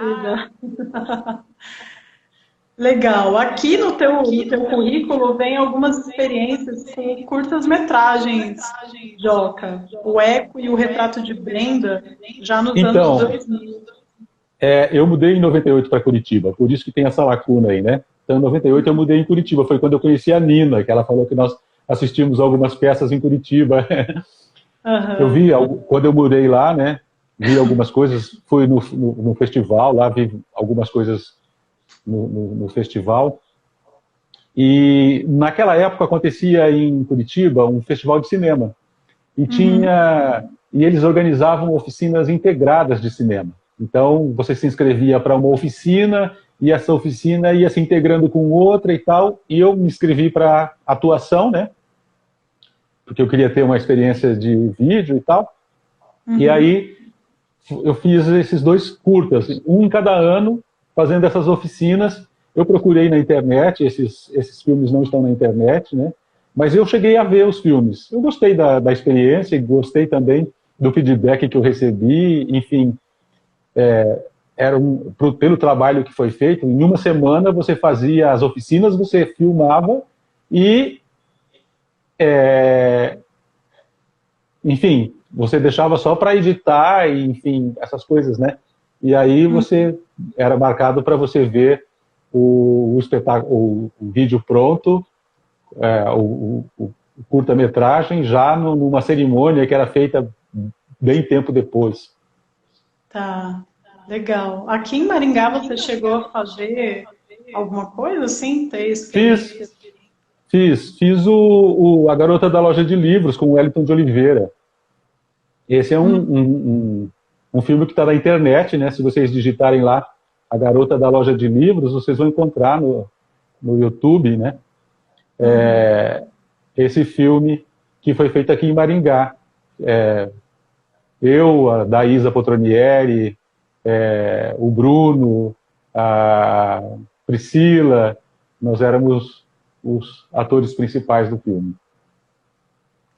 Legal. Aqui no teu currículo vem algumas experiências com curtas-metragens, Joca. O Eco e o Retrato de Brenda, já nos anos Então, 2000. eu mudei em 98 para Curitiba, por isso que tem essa lacuna aí, né? Então, em 98 eu mudei em Curitiba, foi quando eu conheci a Nina, que ela falou que nós assistimos algumas peças em Curitiba. Eu Aham. vi, quando eu mudei lá, né? Vi algumas coisas, fui no festival, lá vi algumas coisas no festival. E naquela época acontecia em Curitiba um festival de cinema. E Uhum. e eles organizavam oficinas integradas de cinema. Então, você se inscrevia para uma oficina e essa oficina ia se integrando com outra e tal. E eu me inscrevi para atuação, né? Porque eu queria ter uma experiência de vídeo e tal. E Uhum. aí eu fiz esses dois curtas, um em cada ano, fazendo essas oficinas. Eu procurei na internet, esses filmes não estão na internet, né? Mas eu cheguei a ver os filmes. Eu gostei da experiência, gostei também do feedback que eu recebi, enfim, pelo trabalho que foi feito, em uma semana você fazia as oficinas, você filmava e, enfim, você deixava só para editar, e, enfim, essas coisas, né? E aí Uhum. você era marcado para você ver o espetáculo, o vídeo pronto, o curta-metragem, já numa cerimônia que era feita bem tempo depois. Tá. Legal. Aqui em Maringá você chegou a fazer alguma coisa assim? Ter Fiz, experiência? fiz a Garota da Loja de Livros com o Wellington de Oliveira. Esse é um filme que está na internet, né? Se vocês digitarem lá A Garota da Loja de Livros, vocês vão encontrar no YouTube, né? Uhum. Esse filme que foi feito aqui em Maringá. Eu, a Daísa Potronieri, o Bruno, a Priscila, nós éramos os atores principais do filme.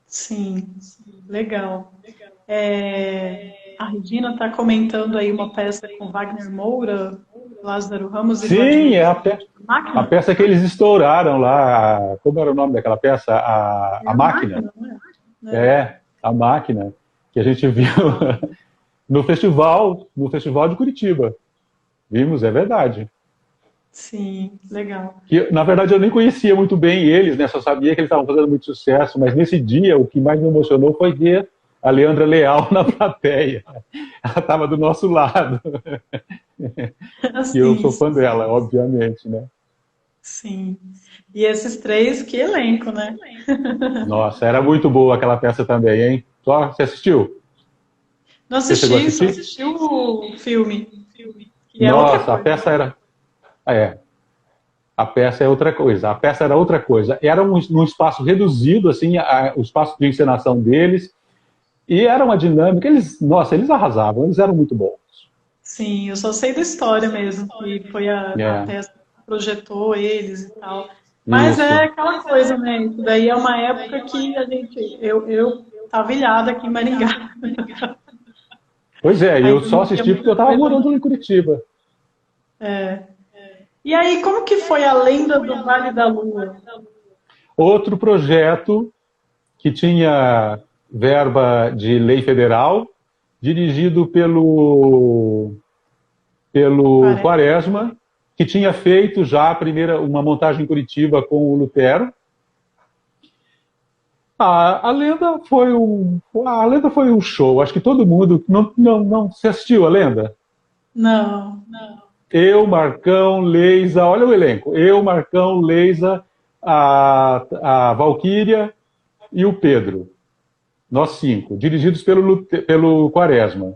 Sim, legal. A Regina está comentando aí uma peça com Wagner Moura, Lázaro Ramos e Sim, Vladimir é a Máquina? peça que eles estouraram lá. Como era o nome daquela peça? É A a Máquina. máquina, não é? É. É, a Máquina, que a gente viu no festival de Curitiba. Vimos, é verdade. Sim, legal. Que, na verdade, eu nem conhecia muito bem eles, né? Só sabia que eles estavam fazendo muito sucesso, mas nesse dia o que mais me emocionou foi ver a Leandra Leal na plateia. Ela estava do nosso lado. E eu Sim, sou fã dela, obviamente, né? sim. E esses três, que elenco, né? Nossa, era muito boa aquela peça também, hein? Só, você assistiu? Não Você chegou a assisti, só assistir? assisti o filme, que é outra Nossa, a coisa. peça era. É, a peça é outra coisa. A peça era outra coisa. Era num espaço reduzido, assim, o espaço de encenação deles. E era uma dinâmica. Nossa, eles arrasavam, eles eram muito bons. Sim, eu só sei da história mesmo, que foi a É, peça que projetou eles e tal. Mas é isso. aquela coisa, né? Isso daí é uma época que eu tava ilhada aqui em Maringá. Pois é, e eu Ainda só não tinha assisti porque muita eu estava coisa, morando não. em Curitiba. E aí, como que foi a lenda do Vale da Lua? Outro projeto que tinha verba de lei federal, dirigido pelo Parece. Quaresma, que tinha feito já a primeira uma montagem em Curitiba com o Lutero. A lenda foi um show. Acho que todo mundo não se assistiu a lenda. Não. Eu, Marcão, Leisa, olha o elenco. Eu, Marcão, Leisa, a Valquíria e o Pedro. Nós cinco, dirigidos pelo Quaresma.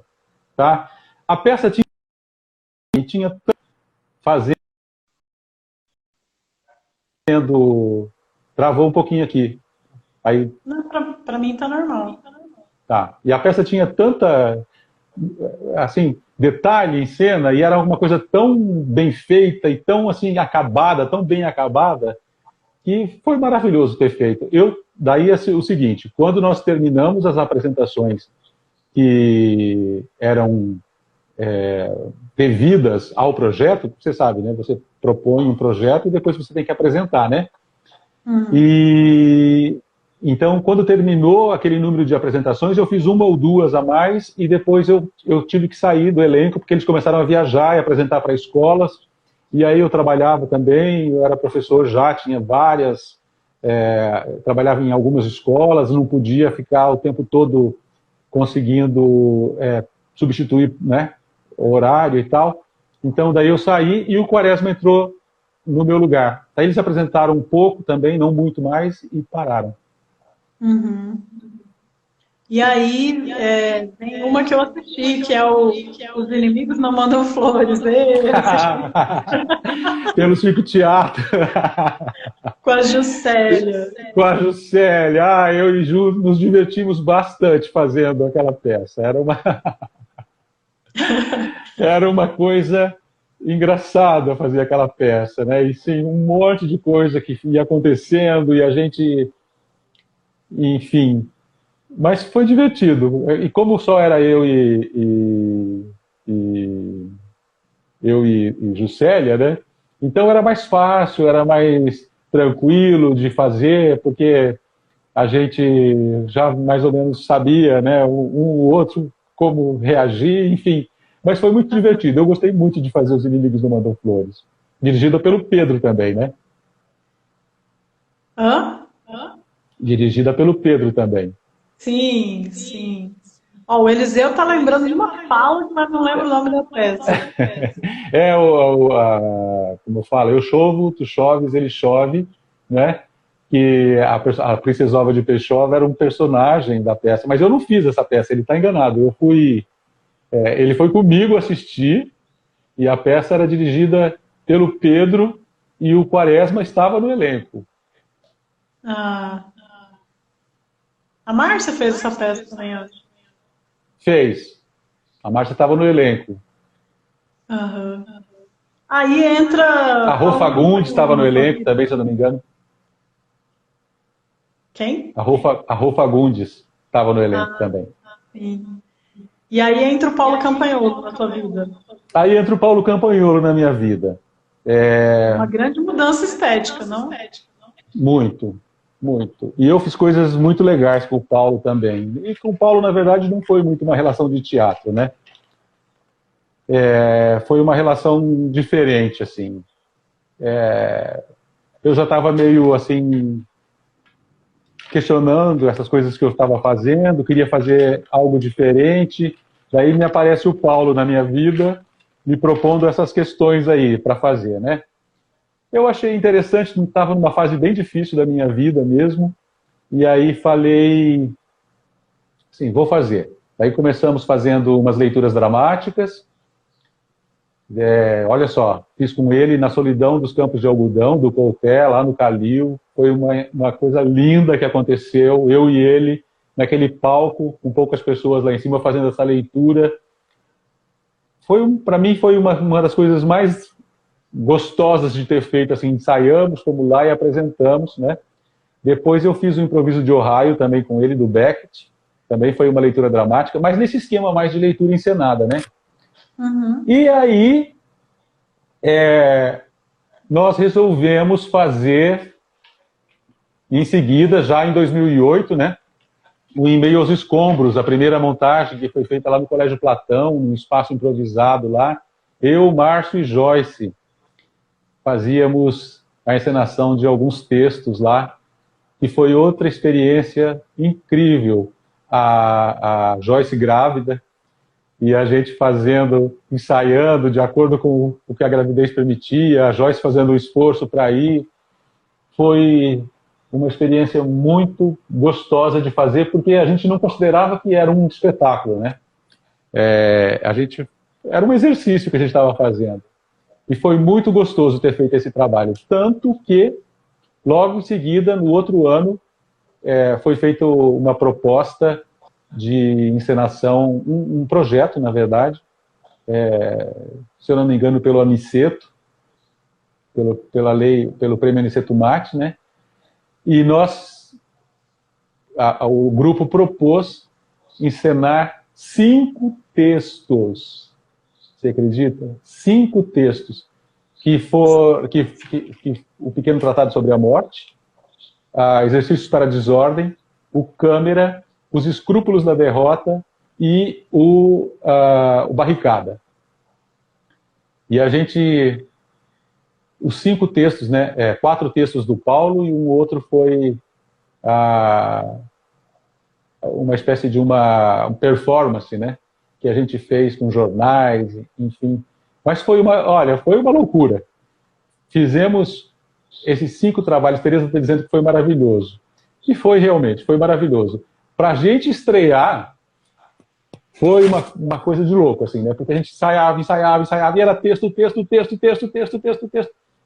Tá? A peça tinha fazendo. Travou um pouquinho aqui. Aí, Não, pra mim tá normal. tá. E a peça tinha tanta. assim, detalhe em cena, e era uma coisa tão bem feita e tão assim acabada, tão bem acabada, que foi maravilhoso ter feito. Daí o seguinte, quando nós terminamos as apresentações que eram devidas ao projeto, você sabe, né? Você propõe um projeto e depois você tem que apresentar, né? E então, quando terminou aquele número de apresentações, eu fiz uma ou duas a mais e depois eu tive que sair do elenco porque eles começaram a viajar e apresentar para escolas. E aí eu trabalhava também, eu era professor já, tinha várias, trabalhava em algumas escolas, não podia ficar o tempo todo conseguindo substituir, né, o horário e tal. Então, daí eu saí e o Quaresma entrou no meu lugar. Daí eles apresentaram um pouco também, não muito mais, e pararam. Uhum. E aí, tem uma que eu assisti, que é Os Inimigos Não Mandam Flores. Pelo Circo Teatro. Com a Juscelia. Com a Juscelia. Eu e Ju nos divertimos bastante fazendo aquela peça. Era uma coisa engraçada fazer aquela peça, né? E sim, um monte de coisa que ia acontecendo e a gente, enfim, mas foi divertido. E como só era eu e Juscelia, né? Então era mais fácil, era mais tranquilo de fazer, porque a gente já mais ou menos sabia, né? Um outro como reagir, enfim. Mas foi muito divertido. Eu gostei muito de fazer Os Inimigos Não Mandam Flores. Dirigida pelo Pedro também, né? Dirigida pelo Pedro também. Sim, sim. Ó, o Eliseu tá lembrando de uma fala, mas não lembro o nome da peça. Como eu falo, eu chovo, tu choves, ele chove, né? Que a Princesa Ova de Peixova era um personagem da peça, mas eu não fiz essa peça, ele está enganado. Ele foi comigo assistir e a peça era dirigida pelo Pedro e o Quaresma estava no elenco. A Márcia fez essa peça também, acho. Fez. A Márcia estava no elenco. Uhum. Aí entra... A Rô Fagundes estava no elenco também, se eu não me engano. Quem? A Rô Fagundes estava no elenco também. Sim. E aí entra o Paulo Campagnolo na tua vida. Aí entra o Paulo Campagnolo na minha vida. Uma grande mudança estética, não? Muito, muito. E eu fiz coisas muito legais com o Paulo também. E com o Paulo, na verdade, não foi muito uma relação de teatro, né? Foi uma relação diferente, assim. Eu já estava meio, assim, questionando essas coisas que eu estava fazendo, queria fazer algo diferente. Daí me aparece o Paulo na minha vida, me propondo essas questões aí para fazer, né? Eu achei interessante, estava numa fase bem difícil da minha vida mesmo, e aí falei, sim, vou fazer. Aí começamos fazendo umas leituras dramáticas. Olha só, fiz com ele Na Solidão dos Campos de Algodão, do Couté, lá no Calil. Foi uma coisa linda que aconteceu, eu e ele, naquele palco, com poucas pessoas lá em cima, fazendo essa leitura. Para mim, foi uma das coisas mais gostosas de ter feito, assim, ensaiamos, fomos lá e apresentamos, né? Depois eu fiz o Improviso de Ohio também com ele, do Beckett, também foi uma leitura dramática, mas nesse esquema mais de leitura encenada, né? Uhum. E aí, nós resolvemos fazer, em seguida, já em 2008, né, o Em Meio aos Escombros, a primeira montagem que foi feita lá no Colégio Platão, num espaço improvisado lá. Eu, Márcio e Joyce fazíamos a encenação de alguns textos lá, e foi outra experiência incrível. A Joyce grávida, e a gente ensaiando de acordo com o que a gravidez permitia, a Joyce fazendo o esforço para ir. Foi uma experiência muito gostosa de fazer, porque a gente não considerava que era um espetáculo, né? Era um exercício que a gente estava fazendo. E foi muito gostoso ter feito esse trabalho. Tanto que, logo em seguida, no outro ano, foi feita uma proposta de encenação, um projeto, na verdade, se eu não me engano, pelo Aniceto, pelo Prêmio Aniceto Mate, né? E o grupo propôs encenar 5 textos. Você acredita? 5 textos. Que o Pequeno Tratado sobre a Morte, Exercícios para a Desordem, o Câmara, Os Escrúpulos da Derrota e o Barricada. E a gente... Os 5 textos, né? 4 textos do Paulo e um outro foi uma espécie de uma performance, né? Que a gente fez com jornais, enfim. Mas foi uma loucura. Fizemos esses 5 trabalhos, Tereza está dizendo que foi maravilhoso. E foi realmente, foi maravilhoso. Para a gente estrear, foi uma coisa de louco, assim, né? Porque a gente ensaiava, e era texto.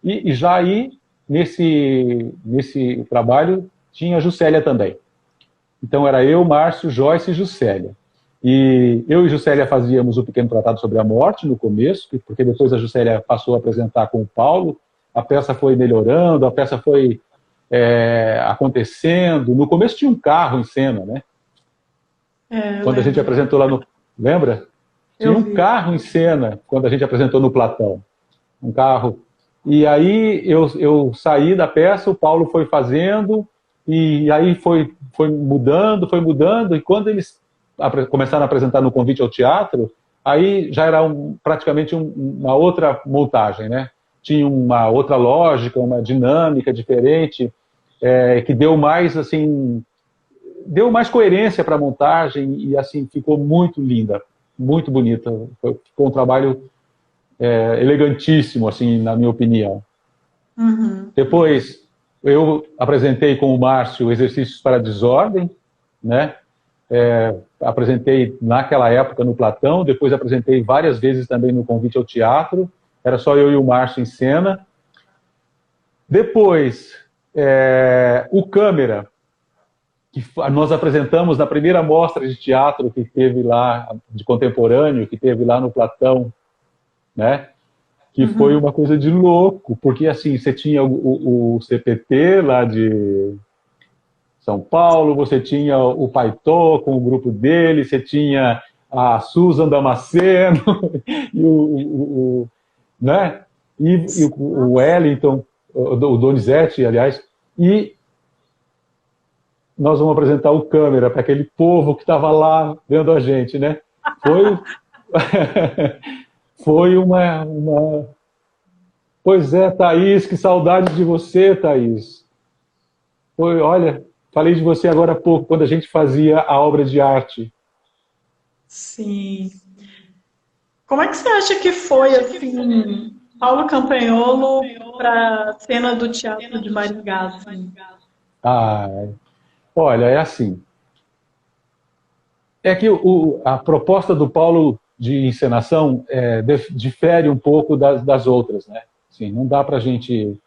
E já aí, nesse trabalho, tinha a Juscelia também. Então era eu, Márcio, Joyce e Juscelia. E eu e Juscelia fazíamos o Pequeno Tratado sobre a Morte no começo, porque depois a Juscelia passou a apresentar com o Paulo, a peça foi melhorando, a peça foi acontecendo. No começo tinha um carro em cena, né? Quando a gente apresentou lá no... Lembra? Tinha um carro em cena quando a gente apresentou no Platão. Um carro. E aí eu saí da peça, o Paulo foi fazendo, e aí foi mudando, e quando eles começaram a apresentar no Convite ao Teatro, aí já era praticamente uma outra montagem, né? Tinha uma outra lógica, uma dinâmica diferente, que deu mais, assim, deu mais coerência para a montagem e, assim, ficou muito linda, muito bonita. Ficou um trabalho elegantíssimo, assim, na minha opinião. Uhum. Depois, eu apresentei com o Márcio Exercícios para a Desordem, né? Apresentei naquela época no Platão, depois apresentei várias vezes também no Convite ao Teatro, era só eu e o Márcio em cena. Depois, o Câmara, que nós apresentamos na primeira mostra de teatro que teve lá, de contemporâneo, que teve lá no Platão, né? Que foi uma coisa de louco, porque assim, você tinha o CPT lá de São Paulo, você tinha o Paitô com o grupo dele, você tinha a Susan Damasceno, e né? E o Wellington, o Donizete, aliás, e nós vamos apresentar o Câmara para aquele povo que estava lá vendo a gente, né? Foi uma... Pois é, Thaís, que saudade de você, Thaís. Olha, falei de você agora há pouco, quando a gente fazia a obra de arte. Sim. Como é que você acha que foi, assim, Paulo Campagnolo para a cena do Teatro de Maringá? Assim? Olha, é assim. É que a proposta do Paulo de encenação difere um pouco das outras, né? Assim, não dá para a gente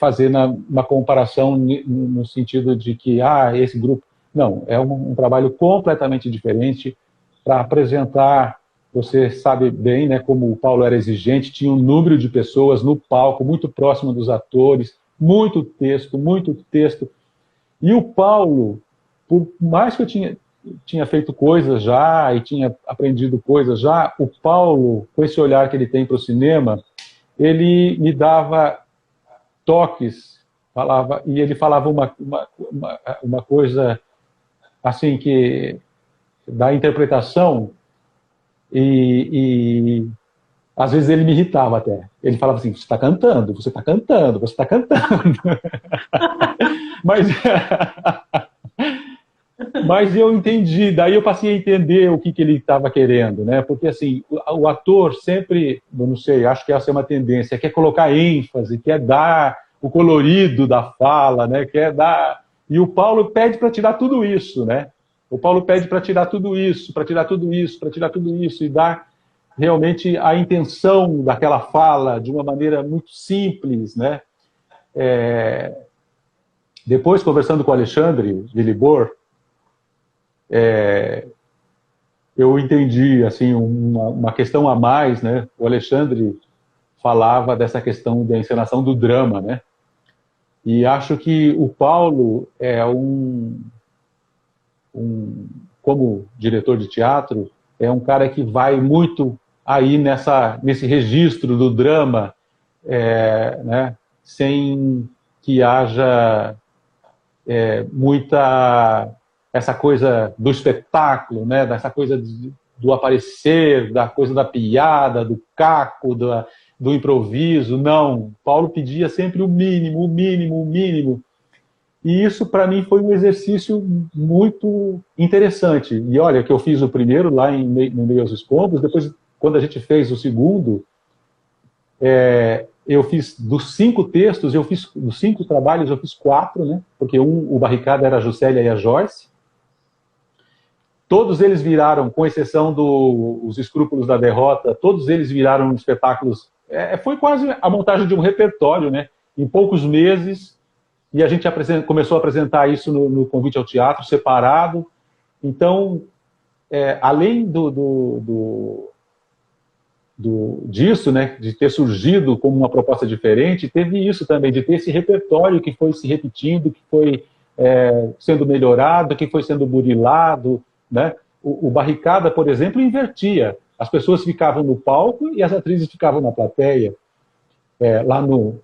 fazer uma comparação no sentido de que esse grupo... Não, é um trabalho completamente diferente para apresentar. Você sabe bem, né, como o Paulo era exigente, tinha um número de pessoas no palco muito próximo dos atores, muito texto. E o Paulo, por mais que eu tinha feito coisas já e tinha aprendido coisas já, o Paulo, com esse olhar que ele tem para o cinema, ele me dava toques, e ele falava uma coisa assim que da interpretação e às vezes ele me irritava até. Ele falava assim, você está cantando. Mas eu entendi, daí eu passei a entender o que ele estava querendo, né? Porque assim, o ator sempre, eu não sei, acho que essa é uma tendência, quer colocar ênfase, quer dar o colorido da fala, né? Quer dar... E o Paulo pede para tirar tudo isso, né? O Paulo pede para tirar tudo isso, e dar realmente a intenção daquela fala de uma maneira muito simples, né? Depois, conversando com o Alexandre de Libor, eu entendi assim uma questão a mais, né? O Alexandre falava dessa questão da encenação do drama, né? E acho que o Paulo é como diretor de teatro, é um cara que vai muito aí nesse registro do drama, né? Sem que haja muita essa coisa do espetáculo, né? Dessa coisa do aparecer, da coisa da piada, do caco, do improviso. Não, Paulo pedia sempre o mínimo, o mínimo, o mínimo. E isso, para mim, foi um exercício muito interessante. E olha, que eu fiz o primeiro lá no Meio aos Escombros, depois, quando a gente fez o segundo, eu fiz dos 5 textos, dos 5 trabalhos, eu fiz 4, né? Porque o Barricada era a Juscelia e a Joyce. Todos eles viraram, com exceção dos Escrúpulos da Derrota, todos eles viraram espetáculos. Foi quase a montagem de um repertório, né? Em poucos meses. E a gente começou a apresentar isso no Convite ao Teatro, separado. Então, além disso, né, de ter surgido como uma proposta diferente, teve isso também, de ter esse repertório que foi se repetindo, que foi sendo melhorado, que foi sendo burilado, né? O Barricada, por exemplo, invertia. As pessoas ficavam no palco e as atrizes ficavam na plateia. Lá no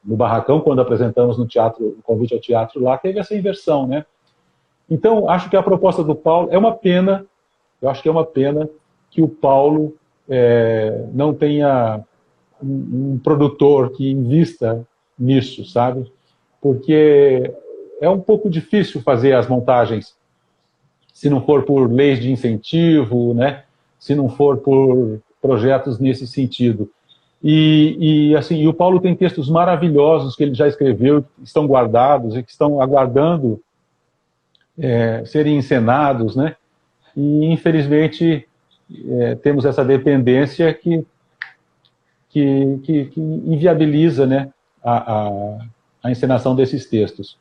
Barracão, quando apresentamos no teatro, o Convite ao Teatro, lá teve essa inversão, né? Então, acho que a proposta do Paulo é uma pena, eu acho que é uma pena que o Paulo não tenha um produtor que invista nisso, sabe? Porque é um pouco difícil fazer as montagens se não for por leis de incentivo, né? Se não for por projetos nesse sentido. E o Paulo tem textos maravilhosos que ele já escreveu, que estão guardados e que estão aguardando serem encenados, né? E, infelizmente, temos essa dependência que inviabiliza, né, a encenação desses textos.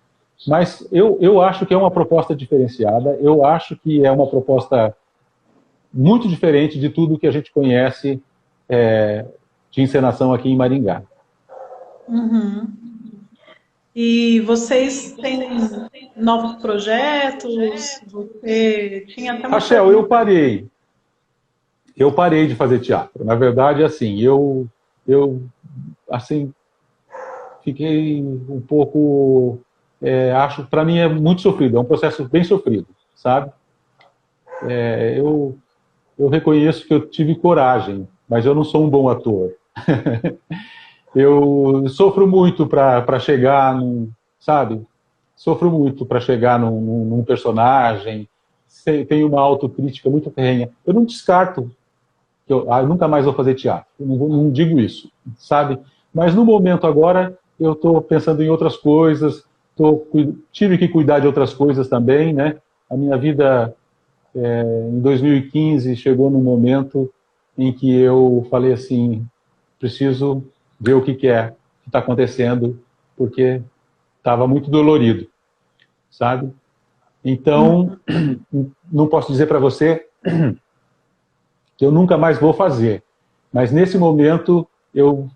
Mas eu acho que é uma proposta diferenciada, eu acho que é uma proposta muito diferente de tudo que a gente conhece de encenação aqui em Maringá. Uhum. E vocês têm novos projetos? Você tinha até uma... Rachel, eu parei de fazer teatro. Na verdade, assim, eu fiquei um pouco... acho, para mim, é muito sofrido, é um processo bem sofrido, sabe? Eu reconheço que eu tive coragem, mas eu não sou um bom ator. Eu sofro muito para chegar sabe? Sofro muito para chegar num personagem, tenho uma autocrítica muito ferrenha. Eu não descarto que eu nunca mais vou fazer teatro, não digo isso, sabe? Mas no momento agora, eu estou pensando em outras coisas, tive que cuidar de outras coisas também, né? A minha vida, em 2015, chegou num momento em que eu falei assim, preciso ver o que está acontecendo, porque estava muito dolorido, sabe? Então, não posso dizer para você que eu nunca mais vou fazer, mas nesse momento eu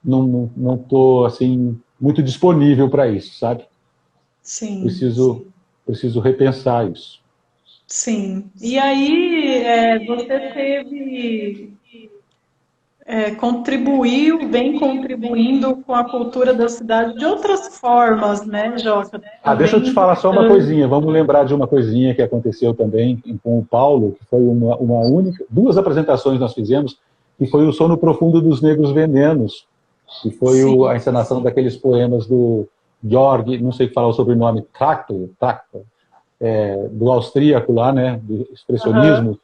não estou assim muito disponível para isso, sabe? Sim. Preciso repensar isso. Sim. E aí você vem contribuindo com a cultura da cidade de outras formas, né, Joca? Deixa eu te falar só uma coisinha. Vamos lembrar de uma coisinha que aconteceu também com o Paulo, que foi duas apresentações nós fizemos, que foi o Sono Profundo dos Negros Venenos, que foi a encenação daqueles poemas do Georg, não sei falar o sobrenome, Traktor, do austríaco lá, né, do expressionismo,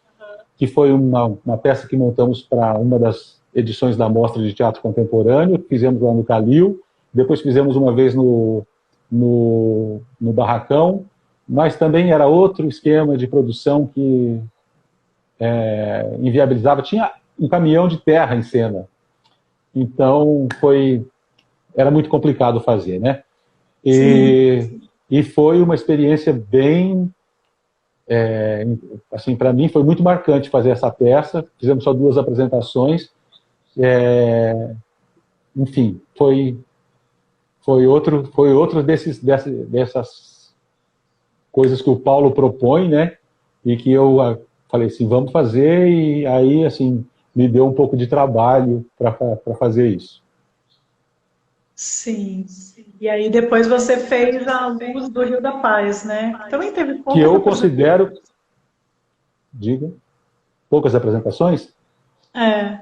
que foi uma peça que montamos para uma das edições da Mostra de Teatro Contemporâneo, fizemos lá no Calil, depois fizemos uma vez no Barracão, mas também era outro esquema de produção que inviabilizava, tinha um caminhão de terra em cena, então era muito complicado fazer, né? E foi uma experiência bem, assim, para mim foi muito marcante fazer essa peça. Fizemos só 2 apresentações. Enfim, foi outro dessas coisas que o Paulo propõe, né? E que eu falei assim, vamos fazer, e aí, assim, me deu um pouco de trabalho para fazer isso. Sim. E aí depois você fez a Luz do Rio da Paz, né? Também teve Que poucas eu apresentações. considero, diga, poucas apresentações, É.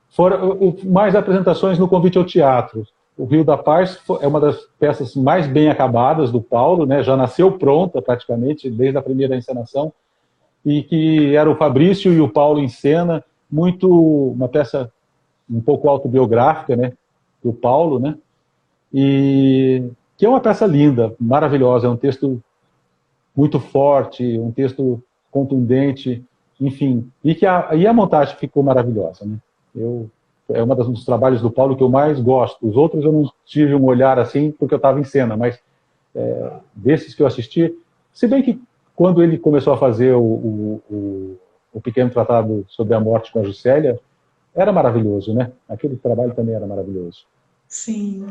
foram mais apresentações no Convite ao Teatro. O Rio da Paz é uma das peças mais bem acabadas do Paulo, né? Já nasceu pronta praticamente desde a primeira encenação, e que era o Fabrício e o Paulo em cena, uma peça um pouco autobiográfica, né? Do Paulo, né? E que é uma peça linda, maravilhosa, é um texto muito forte, um texto contundente, enfim, e a montagem ficou maravilhosa, né? É um dos trabalhos do Paulo que eu mais gosto. Os outros eu não tive um olhar assim porque eu estava em cena, mas desses que eu assisti, se bem que quando ele começou a fazer o pequeno tratado sobre a morte com a Juscelia, era maravilhoso, né? Aquele trabalho também era maravilhoso. Sim.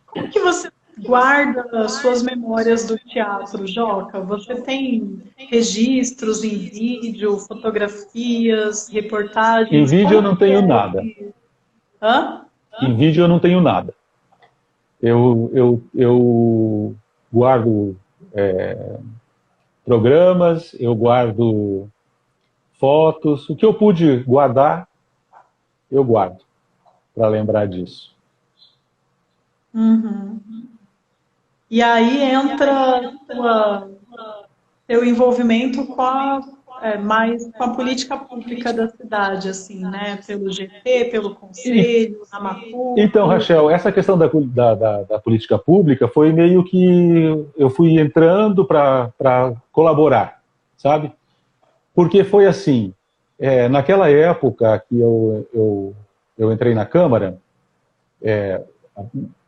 Como que você guarda suas memórias do teatro, Joca? Você tem registros em vídeo, fotografias, Em reportagens? vídeo eu Como não que tenho é nada. esse... Hã? Em vídeo eu não tenho nada. Eu guardo programas, eu guardo fotos, o que eu pude guardar, eu guardo, para lembrar disso. Uhum. E aí entra seu envolvimento mais com a política pública da cidade, assim, né? Pelo GT, pelo Conselho, na Então, Macuco. Rachel, essa questão da política pública foi meio que eu fui entrando para colaborar, sabe? Porque foi assim, naquela época que eu entrei na Câmara,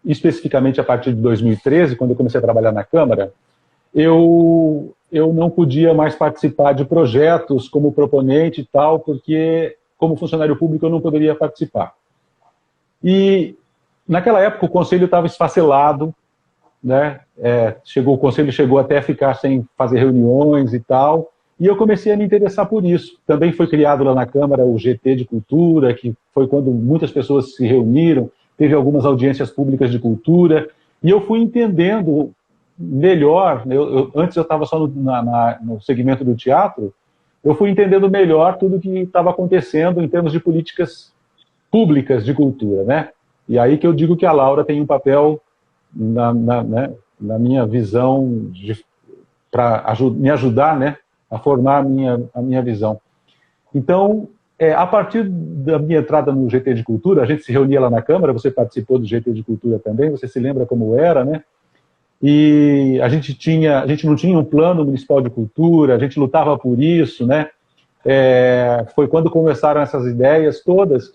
especificamente a partir de 2013, quando eu comecei a trabalhar na Câmara, eu não podia mais participar de projetos como proponente e tal, porque como funcionário público eu não poderia participar. E naquela época o Conselho estava esfacelado, né? O Conselho chegou até a ficar sem fazer reuniões e tal, e eu comecei a me interessar por isso. Também foi criado lá na Câmara o GT de Cultura, que foi quando muitas pessoas se reuniram, teve algumas audiências públicas de cultura, e eu fui entendendo melhor, antes eu estava só no segmento do teatro, eu fui entendendo melhor tudo o que estava acontecendo em termos de políticas públicas de cultura, né? E aí que eu digo que a Laura tem um papel né, na minha visão para me ajudar, né, a formar a minha visão. Então, a partir da minha entrada no GT de Cultura, a gente se reunia lá na Câmara, você participou do GT de Cultura também, você se lembra como era, né? E a gente não tinha um plano municipal de cultura, a gente lutava por isso, né? Foi quando começaram essas ideias todas,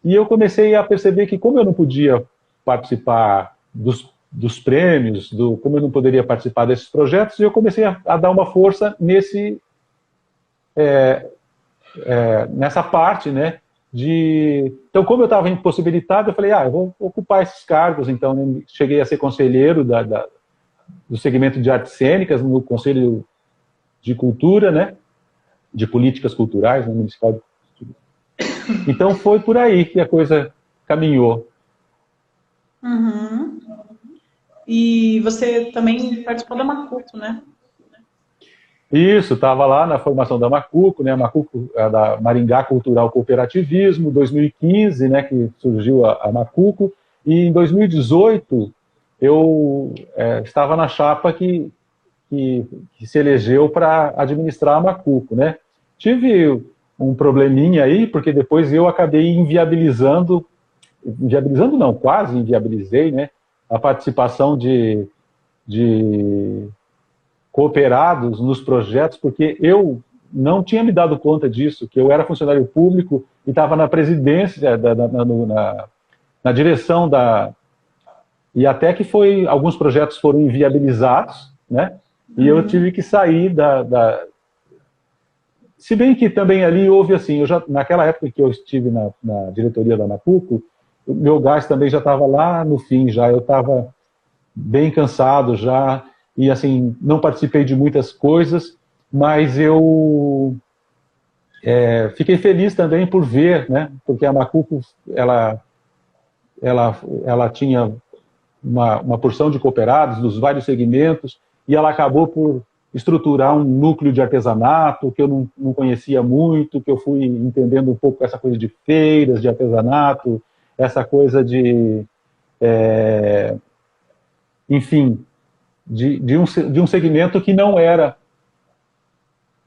e eu comecei a perceber que como eu não podia participar dos prêmios, como eu não poderia participar desses projetos, eu comecei a dar uma força nessa parte, né? Então, como eu estava impossibilitado, eu falei, eu vou ocupar esses cargos. Então, eu cheguei a ser conselheiro do segmento de artes cênicas no Conselho de Cultura, né? De políticas culturais, no municipal. Então, foi por aí que a coisa caminhou. Uhum. E você também participou da Macuco, né? Isso, estava lá na formação da Macuco, né? A Macuco, da Maringá Cultural Cooperativismo, 2015, né? Que surgiu a Macuco, e em 2018 eu estava na chapa que se elegeu para administrar a Macuco, né? Tive um probleminha aí, porque depois eu acabei inviabilizando não, quase inviabilizei, né? A participação de cooperados nos projetos, porque eu não tinha me dado conta disso, que eu era funcionário público e estava na presidência, na direção E até que alguns projetos foram inviabilizados, né? E eu tive que sair Se bem que também ali houve assim, naquela época que eu estive na diretoria da Napuco, o meu gás também já estava lá no fim, eu estava bem cansado já, e assim, não participei de muitas coisas, mas eu fiquei feliz também por ver, né? Porque a Napuco, ela tinha uma porção de cooperados dos vários segmentos, e ela acabou por estruturar um núcleo de artesanato que eu não conhecia muito, que eu fui entendendo um pouco essa coisa de feiras, de artesanato, essa coisa enfim, de um segmento que não era,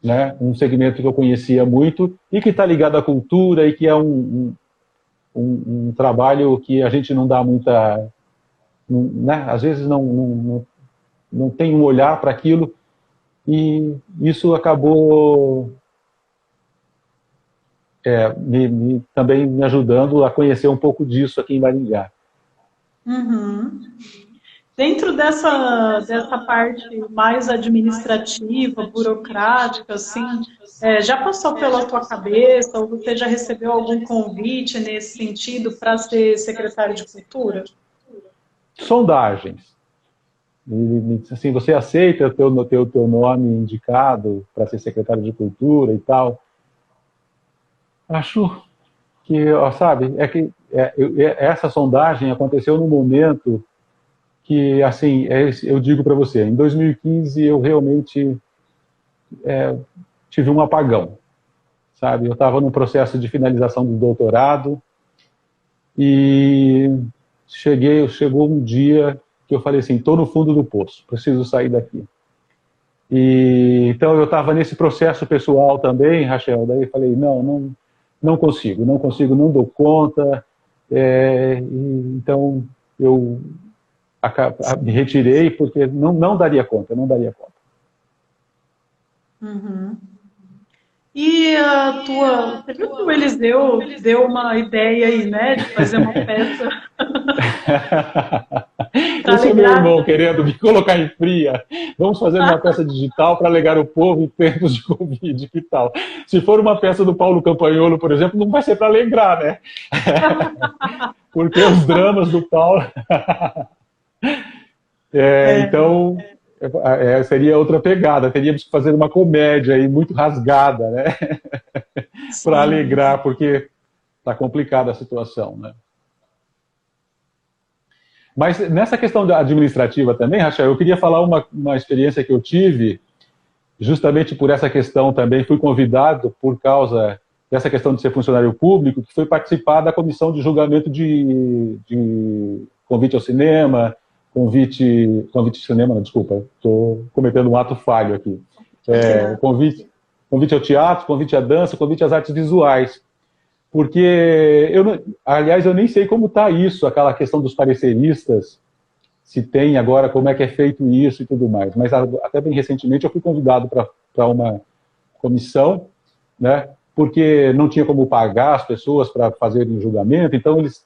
né, um segmento que eu conhecia muito e que está ligado à cultura e que é um trabalho que a gente não dá muita... né, às vezes não tem um olhar para aquilo, e isso acabou também me ajudando a conhecer um pouco disso aqui em Maringá. Uhum. Dentro dessa parte mais administrativa, burocrática, assim, já passou pela tua cabeça, ou você já recebeu algum convite nesse sentido para ser secretário de Cultura? Sondagens. Assim, você aceita o teu nome indicado para ser secretário de Cultura e tal? Acho que, sabe, essa sondagem aconteceu no momento que, assim, eu digo para você, em 2015 eu realmente tive um apagão, sabe? Eu estava no processo de finalização do doutorado e chegou um dia que eu falei assim, estou no fundo do poço, preciso sair daqui. Então eu estava nesse processo pessoal também, Rachel, daí eu falei, não consigo, não dou conta, então eu me retirei porque não daria conta. Uhum. E você viu que o Eliseu deu uma ideia aí, né, de fazer uma peça para Esse é meu alegrar? irmão querendo me colocar em fria. Vamos fazer uma peça digital para alegar o povo em tempos de Covid, que tal? Se for uma peça do Paulo Campagnolo, por exemplo, não vai ser para alegrar, né? Porque os dramas do Paulo... Então, seria outra pegada. Teríamos que fazer uma comédia aí muito rasgada, né? Para alegrar, porque está complicada a situação, né? Mas nessa questão administrativa também, Rachel, eu queria falar uma experiência que eu tive, justamente por essa questão também, fui convidado por causa dessa questão de ser funcionário público, que foi participar da comissão de julgamento de convite ao cinema, convite ao cinema, não, desculpa, estou cometendo um ato falho aqui. Convite ao teatro, convite à dança, convite às artes visuais. Porque, aliás, eu nem sei como está isso, aquela questão dos pareceristas, se tem agora, como é que é feito isso e tudo mais. Mas até bem recentemente eu fui convidado para uma comissão, né, porque não tinha como pagar as pessoas para fazerem o julgamento, então eles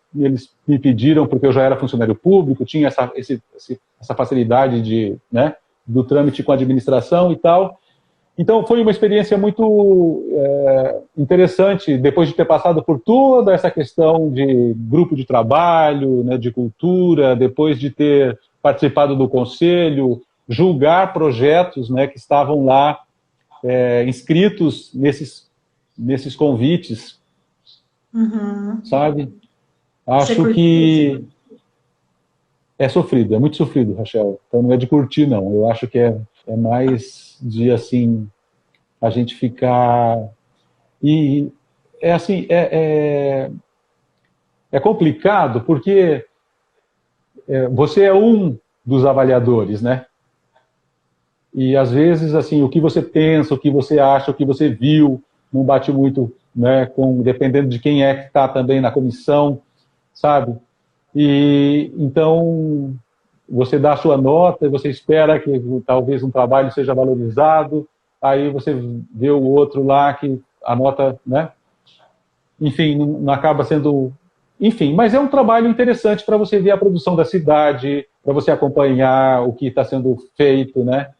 me pediram, porque eu já era funcionário público, tinha essa facilidade né, do trâmite com a administração e tal. Então foi uma experiência muito interessante, depois de ter passado por toda essa questão de grupo de trabalho, né, de cultura, depois de ter participado do conselho, julgar projetos, né, que estavam lá inscritos nesses convites, sabe? Acho que é sofrido, é muito sofrido, Rachel. Então não é de curtir, não. Eu acho que é mais de, assim, a gente ficar... E assim, é complicado porque você é um dos avaliadores, né? E às vezes, assim, o que você pensa, o que você acha, o que você viu, não bate muito, né, dependendo de quem é que está também na comissão, sabe? E então você dá a sua nota, você espera que talvez um trabalho seja valorizado, aí você vê o outro lá que a nota, né? Enfim, não acaba sendo enfim, mas é um trabalho interessante para você ver a produção da cidade, para você acompanhar o que está sendo feito, né?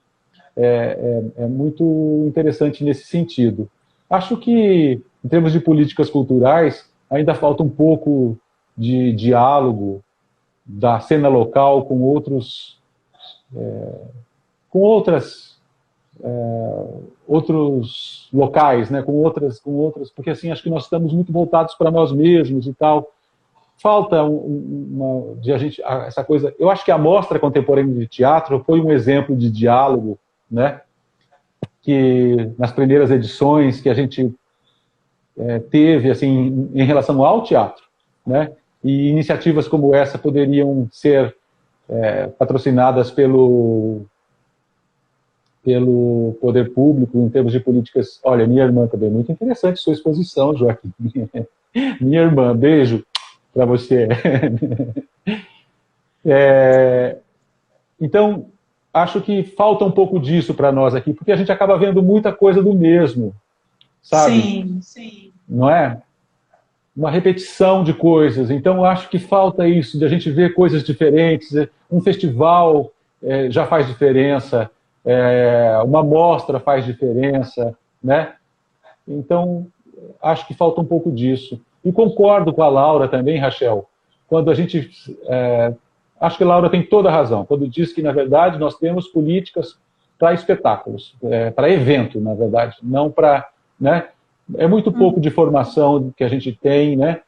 É muito interessante nesse sentido. Acho que, em termos de políticas culturais, ainda falta um pouco de diálogo da cena local com outros, com outros locais, né? com outras, porque assim acho que nós estamos muito voltados para nós mesmos e tal. Falta de a gente essa coisa. Eu acho que a Mostra Contemporânea de Teatro foi um exemplo de diálogo, né? Que nas primeiras edições que a gente teve assim em relação ao teatro, né? E iniciativas como essa poderiam ser patrocinadas pelo poder público em termos de políticas. Olha, minha irmã também, muito interessante sua exposição, Joaquim. Minha irmã, beijo para você. Então, acho que falta um pouco disso para nós aqui, porque a gente acaba vendo muita coisa do mesmo, sabe? Sim, sim. Não é? Uma repetição de coisas. Então, acho que falta isso, de a gente ver coisas diferentes. Um festival já faz diferença, uma mostra faz diferença, né? Então, acho que falta um pouco disso. E concordo com a Laura também, Rachel, quando a gente... acho que a Laura tem toda a razão, quando diz que, na verdade, nós temos políticas para espetáculos, para evento, na verdade, não para... né? É muito pouco de formação que a gente tem, né?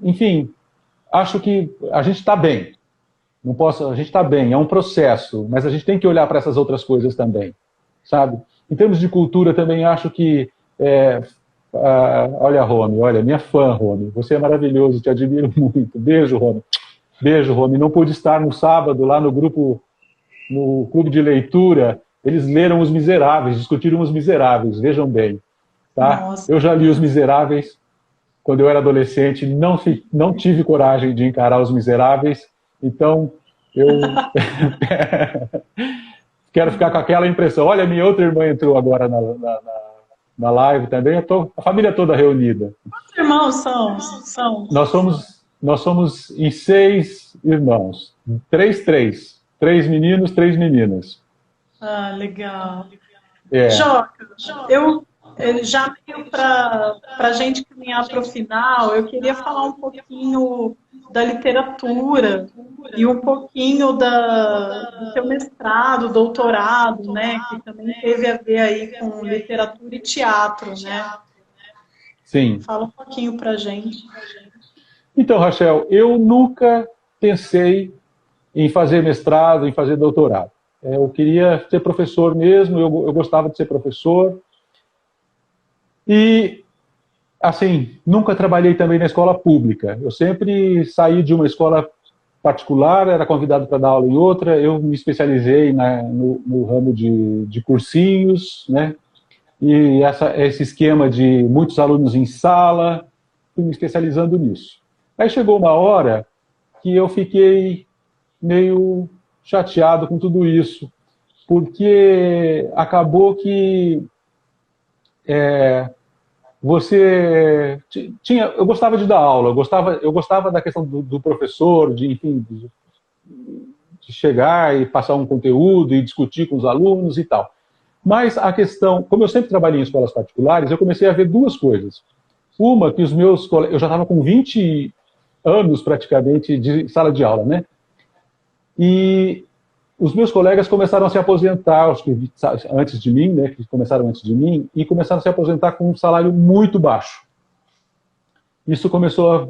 Enfim, acho que a gente está bem. A gente está bem, é um processo, mas a gente tem que olhar para essas outras coisas também, sabe? Em termos de cultura, também acho que... olha, Rome, olha, minha fã, Rome, você é maravilhoso, te admiro muito. Beijo, Rome. Beijo, Rome. Não pude estar no sábado lá no grupo, no clube de leitura. Eles leram Os Miseráveis, discutiram Os Miseráveis, vejam bem. Tá? Nossa. Eu já li Os Miseráveis quando eu era adolescente, não tive coragem de encarar Os Miseráveis, então eu quero ficar com aquela impressão. Olha, minha outra irmã entrou agora na live também, a família toda reunida. Quantos irmãos são? Nós somos em 6 irmãos, 3 meninos, 3 meninas. Ah, legal. É. Joca, já meio para a gente caminhar para o final, eu queria falar um pouquinho da literatura e um pouquinho do seu mestrado, doutorado, né, que também teve a ver aí com literatura e teatro, né? Sim. Fala um pouquinho para a gente. Então, Rachel, eu nunca pensei em fazer mestrado, em fazer doutorado. Eu queria ser professor mesmo, eu gostava de ser professor. E, assim, nunca trabalhei também na escola pública. Eu sempre saí de uma escola particular, era convidado para dar aula em outra. Eu me especializei no ramo de cursinhos, né? E esse esquema de muitos alunos em sala, fui me especializando nisso. Aí chegou uma hora que eu fiquei meio chateado com tudo isso, porque acabou que eu gostava de dar aula, eu gostava da questão do professor, enfim, de chegar e passar um conteúdo e discutir com os alunos e tal. Mas a questão, como eu sempre trabalhei em escolas particulares, eu comecei a ver duas coisas. Uma, que os meus colegas, eu já estava com 20 anos praticamente de sala de aula, né? E os meus colegas começaram a se aposentar, acho que antes de mim, né, que começaram antes de mim, e começaram a se aposentar com um salário muito baixo. Isso começou a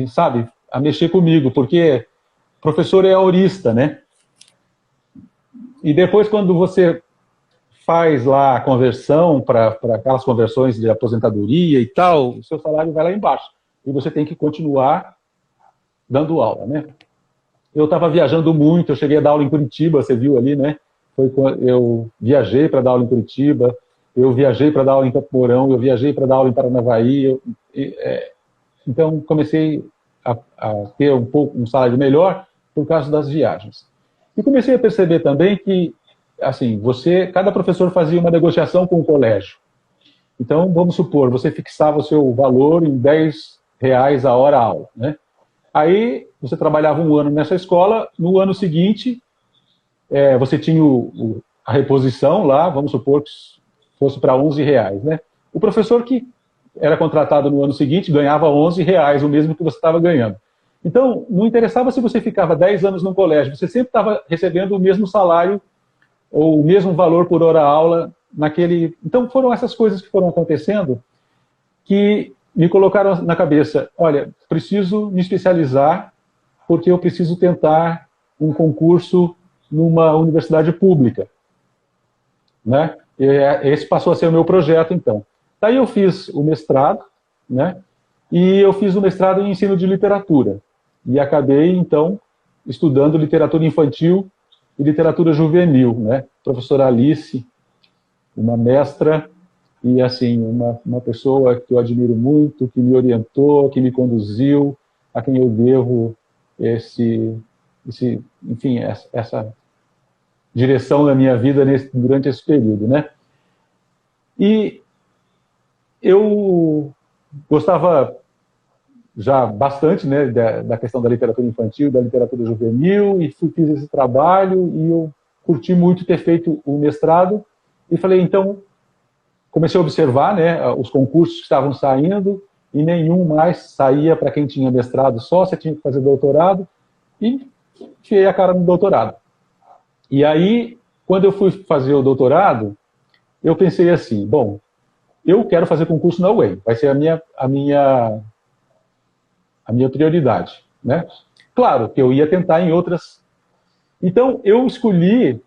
sabe, a mexer comigo, porque professor é aurista, né? E depois, quando você faz lá a conversão para aquelas conversões de aposentadoria e tal, o seu salário vai lá embaixo. E você tem que continuar dando aula, né? Eu estava viajando muito, eu cheguei a dar aula em Curitiba, você viu ali, né? Eu viajei para dar aula em Curitiba, eu viajei para dar aula em Campo Mourão, eu viajei para dar aula em Paranavaí. Então, comecei a ter um salário melhor por causa das viagens. E comecei a perceber também que, assim, cada professor fazia uma negociação com o colégio. Então, vamos supor, você fixava o seu valor em R$ 10 a hora aula, né? Aí, você trabalhava um ano nessa escola, no ano seguinte, você tinha a reposição lá, vamos supor que fosse para R$ 11, né? O professor que era contratado no ano seguinte ganhava R$ 11, o mesmo que você estava ganhando. Então, não interessava se você ficava 10 anos no colégio, você sempre estava recebendo o mesmo salário ou o mesmo valor por hora aula naquele... Então, foram essas coisas que foram acontecendo que me colocaram na cabeça, olha, preciso me especializar porque eu preciso tentar um concurso numa universidade pública, né? E esse passou a ser o meu projeto, então. Daí eu fiz o mestrado, né? E eu fiz o mestrado em ensino de literatura. E acabei, então, estudando literatura infantil e literatura juvenil, né? Professora Alice, uma mestra e, assim, uma pessoa que eu admiro muito, que me orientou, que me conduziu, a quem eu devo enfim, essa direção da minha vida durante esse período, né? E eu gostava já bastante, né, da questão da literatura infantil, da literatura juvenil, e fiz esse trabalho, e eu curti muito ter feito o mestrado, e falei, então, comecei a observar, né, os concursos que estavam saindo, e nenhum mais saía para quem tinha mestrado só, você tinha que fazer doutorado, e enfiei a cara no doutorado. E aí, quando eu fui fazer o doutorado, eu pensei assim, bom, eu quero fazer concurso na UEM, vai ser a minha prioridade, né? Claro que eu ia tentar em outras. Então, eu escolhi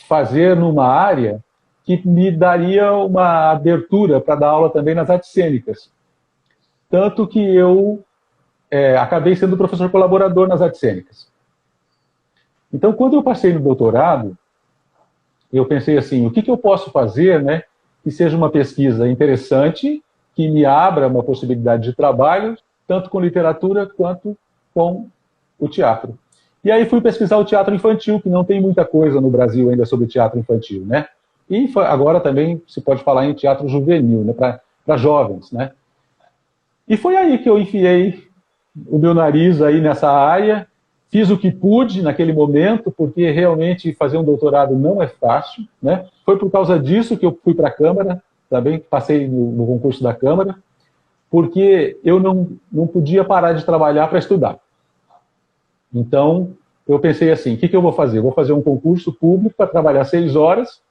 fazer numa área que me daria uma abertura para dar aula também nas artes cênicas. Tanto que eu acabei sendo professor colaborador nas artes cênicas. Então, quando eu passei no doutorado, eu pensei assim, o que eu posso fazer, né, que seja uma pesquisa interessante, que me abra uma possibilidade de trabalho, tanto com literatura quanto com o teatro. E aí fui pesquisar o teatro infantil, que não tem muita coisa no Brasil ainda sobre teatro infantil, né? E agora também se pode falar em teatro juvenil, né, para jovens, né? E foi aí que eu enfiei o meu nariz aí nessa área, fiz o que pude naquele momento, porque realmente fazer um doutorado não é fácil, né? Foi por causa disso que eu fui para a Câmara, também passei no concurso da Câmara, porque eu não podia parar de trabalhar para estudar. Então, eu pensei assim, o que eu vou fazer? Eu vou fazer um concurso público para trabalhar 6 horas,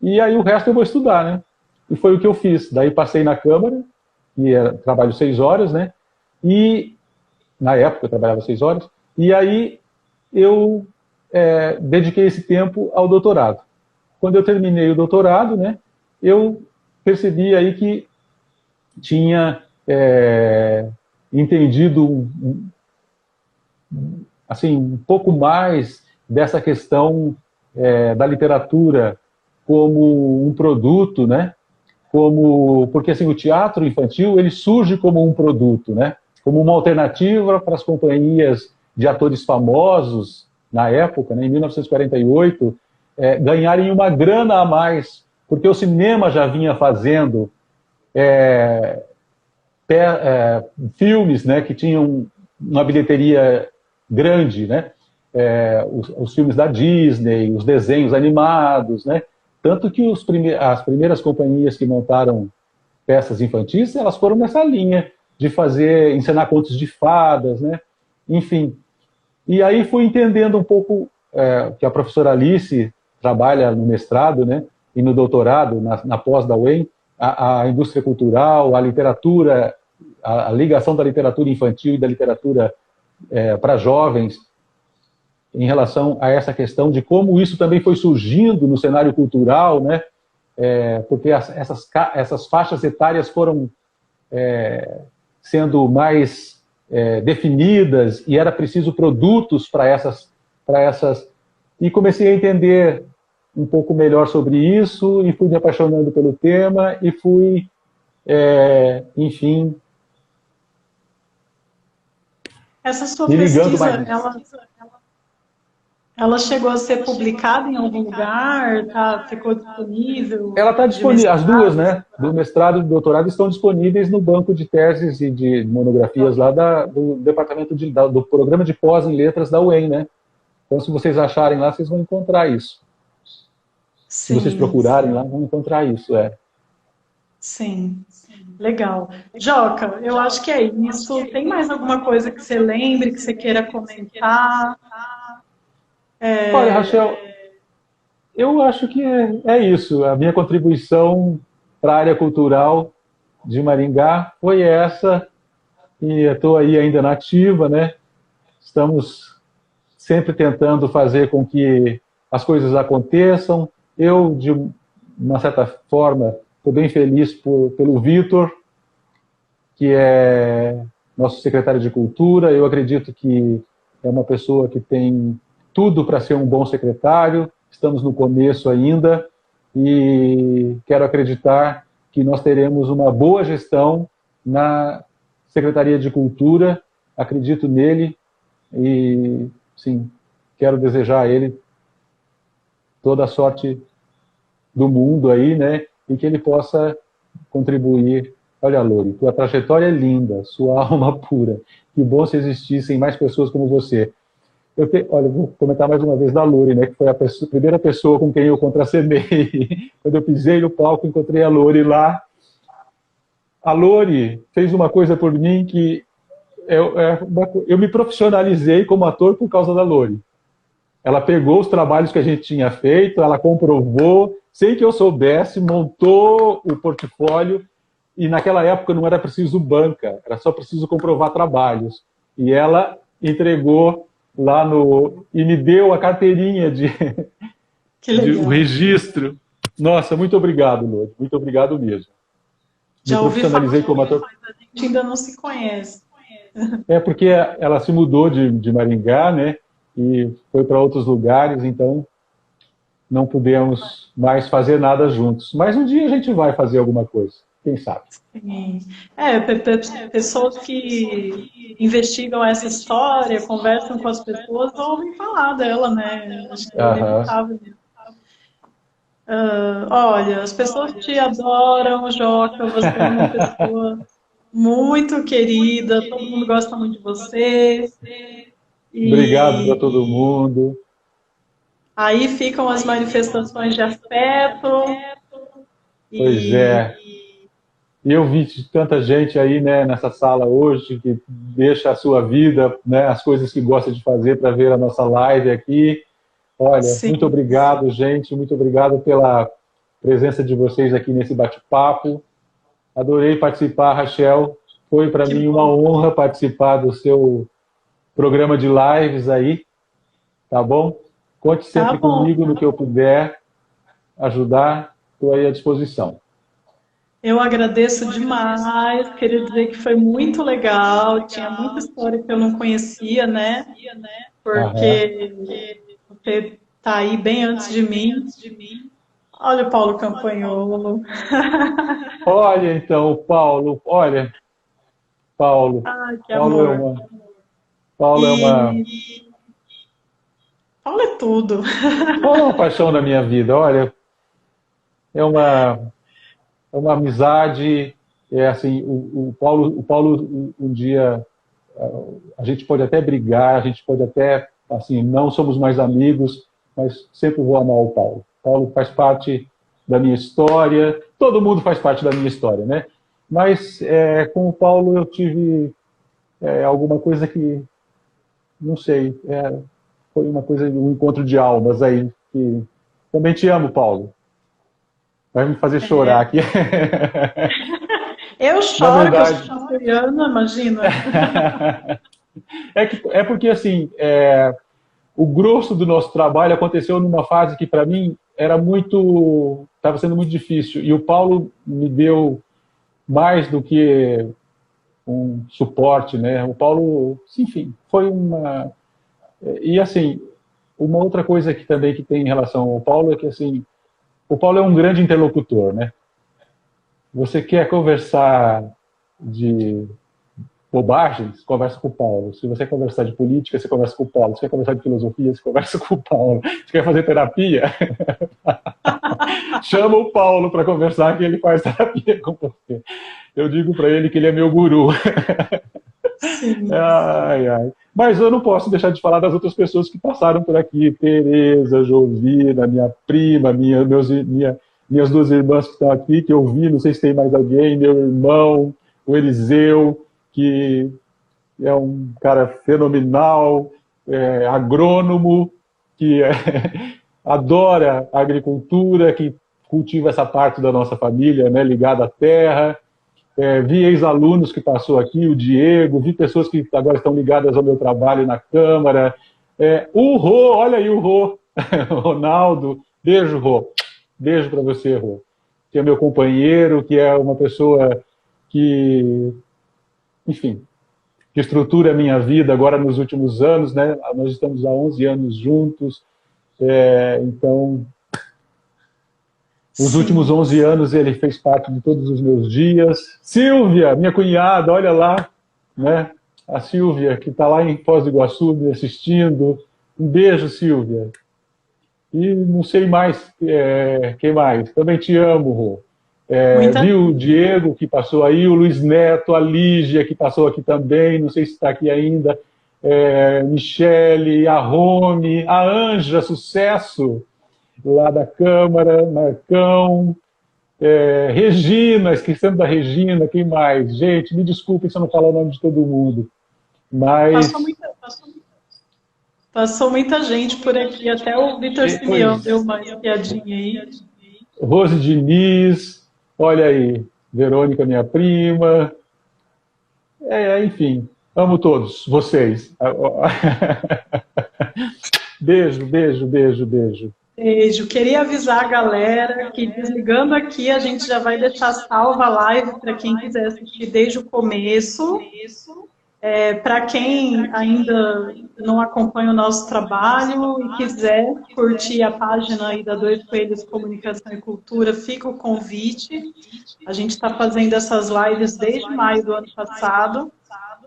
e aí o resto eu vou estudar, né? E foi o que eu fiz. Daí passei na Câmara, que era trabalho 6 horas, né? E, na época, eu trabalhava 6 horas, e aí eu dediquei esse tempo ao doutorado. Quando eu terminei o doutorado, né, eu percebi aí que tinha entendido assim, um pouco mais dessa questão da literatura como um produto, né? Porque assim, o teatro infantil ele surge como um produto, né? Como uma alternativa para as companhias de atores famosos na época, né, em 1948, ganharem uma grana a mais, porque o cinema já vinha fazendo filmes, né, que tinham uma bilheteria grande, né? Os filmes da Disney, os desenhos animados, né? Tanto que as primeiras companhias que montaram peças infantis, elas foram nessa linha de encenar contos de fadas, né? Enfim. E aí fui entendendo um pouco que a professora Alice trabalha no mestrado, né? E no doutorado, na pós da UEM, a indústria cultural, a literatura, a ligação da literatura infantil e da literatura para jovens, em relação a essa questão de como isso também foi surgindo no cenário cultural, né? Porque essas faixas etárias foram sendo mais definidas e era preciso produtos para essas... E comecei a entender um pouco melhor sobre isso e fui me apaixonando pelo tema e fui, enfim... Essa sua me ligando pesquisa, mais. Ela chegou a ser publicada em algum lugar? Tá, ficou disponível? Ela está De disponível, as duas, mestrado? né, do mestrado e do doutorado estão disponíveis no banco de teses e de monografias lá do departamento do programa de pós em letras da UEM, né? Então, se vocês acharem lá, vocês vão encontrar isso. Se vocês Sim, procurarem lá, vão encontrar isso, sim. Legal. Joca, eu acho que é isso. Tem mais alguma coisa que você lembre, que você queira comentar? Olha, Rachel, eu acho que é isso. A minha contribuição para a área cultural de Maringá foi essa, e estou aí ainda na ativa, né? Estamos sempre tentando fazer com que as coisas aconteçam. Eu, de uma certa forma, estou bem feliz pelo Vitor, que é nosso secretário de Cultura. Eu acredito que é uma pessoa que tem tudo para ser um bom secretário. Estamos no começo ainda e quero acreditar que nós teremos uma boa gestão na Secretaria de Cultura. Acredito nele e, sim, quero desejar a ele toda a sorte do mundo aí, né? E que ele possa contribuir. Olha, Lori, tua trajetória é linda, sua alma pura. Que bom se existissem mais pessoas como você. Olha, eu vou comentar mais uma vez da Lori, né? Que foi a primeira pessoa com quem eu contracenei. Quando eu pisei no palco, encontrei a Lori lá. A Lori fez uma coisa por mim que eu me profissionalizei como ator por causa da Lori. Ela pegou os trabalhos que a gente tinha feito, ela comprovou, sem que eu soubesse, montou o portfólio, e naquela época não era preciso banca, era só preciso comprovar trabalhos. E ela entregou lá e me deu a carteirinha Que de um legal. registro. Nossa, muito obrigado, Lodi, muito obrigado mesmo. Me Já ouvi falar, profissionalizei como ator. mas a gente ainda não se conhece. É porque ela se mudou de Maringá, né? E foi para outros lugares, então não pudemos mais fazer nada juntos. Mas um dia a gente vai fazer alguma coisa, quem sabe. Sim. Pessoas que investigam essa história, conversam com as pessoas, ouvem falar dela, né? Acho que é Aham. inevitável. Olha, as pessoas te adoram, Joca, você é uma pessoa muito querida, todo mundo gosta muito de você. Obrigado para todo E mundo. aí ficam as manifestações de afeto. Pois E é. E eu vi tanta gente aí, né, nessa sala hoje que deixa a sua vida, né, as coisas que gosta de fazer para ver a nossa live aqui. Olha, muito sim, obrigado, gente. Muito obrigado pela presença de vocês aqui nesse bate-papo. Adorei participar, Rachel. Foi para que mim uma bom. honra participar do seu programa de lives aí, tá bom? Conte Tá sempre bom. comigo no que eu puder ajudar. Estou aí à disposição. Eu agradeço demais. Queria dizer que foi muito legal. Tinha muita história que eu não conhecia, né? Aham. Porque tá aí bem antes de mim. Olha o Paulo Campanholo. Olha, então, Paulo, Ai, que Paulo é amor. uma, Paulo é uma, E Paulo é tudo. Paulo é uma paixão da minha vida. Olha, é uma, é uma amizade. É assim, o Paulo um dia a gente pode até brigar, a gente pode até, assim, não somos mais amigos, mas sempre vou amar o Paulo. Paulo faz parte da minha história, todo mundo faz parte da minha história, né? Mas com o Paulo eu tive alguma coisa que, não sei, foi uma coisa, um encontro de almas aí, que também te amo, Paulo. Vai me fazer chorar aqui. Eu Na choro que eu sou verdade, canceriana, imagina. é porque, assim, o grosso do nosso trabalho aconteceu numa fase que, para mim, estava sendo muito difícil. E o Paulo me deu mais do que um suporte, né? O Paulo, enfim, foi uma... E, assim, uma outra coisa que também que tem em relação ao Paulo é que, assim, o Paulo é um grande interlocutor, né? Você quer conversar de bobagens, conversa com o Paulo. Se você quer conversar de política, você conversa com o Paulo. Se você quer conversar de filosofia, você conversa com o Paulo. Se quer fazer terapia, chama o Paulo para conversar, que ele faz terapia com você. Eu digo para ele que ele é meu guru. Sim. Ai, ai. Mas eu não posso deixar de falar das outras pessoas que passaram por aqui. Tereza, Jovina, minha prima, minhas duas irmãs que estão aqui, que eu vi, não sei se tem mais alguém, meu irmão, o Eliseu, que é um cara fenomenal, agrônomo, que adora a agricultura, que cultiva essa parte da nossa família, né, ligada à terra. Vi ex-alunos que passou aqui, o Diego, vi pessoas que agora estão ligadas ao meu trabalho na Câmara. O Rô, olha aí o Rô, Ronaldo, beijo, Rô. Beijo para você, Rô, que é meu companheiro, que é uma pessoa que, enfim, que estrutura a minha vida agora nos últimos anos, né? Nós estamos há 11 anos juntos, então, os últimos 11 anos ele fez parte de todos os meus dias. Silvia, minha cunhada, olha lá, né? A Silvia, que está lá em Foz do Iguaçu me assistindo. Um beijo, Silvia. E não sei mais, quem mais? Também te amo, Rô. Vi o Diego, que passou aí, o Luiz Neto, a Lígia, que passou aqui também, não sei se está aqui ainda, Michele, a Rome, a Anja, sucesso, lá da Câmara, Marcão, Regina, esquecendo da Regina, quem mais? Gente, me desculpem se eu não falar o nome de todo mundo, mas... Passou muita gente por aqui, até o Vitor Simeão deu uma piadinha aí. Rose Diniz, olha aí, Verônica, minha prima, enfim, amo todos vocês. Beijo, beijo, beijo, beijo. Beijo. Queria avisar a galera que desligando aqui a gente já vai deixar salva a live para quem quiser assistir desde o começo. Para quem ainda não acompanha o nosso trabalho e quiser curtir a página aí da Dois Coelhos Comunicação e Cultura, fica o convite. A gente está fazendo essas lives desde maio do ano passado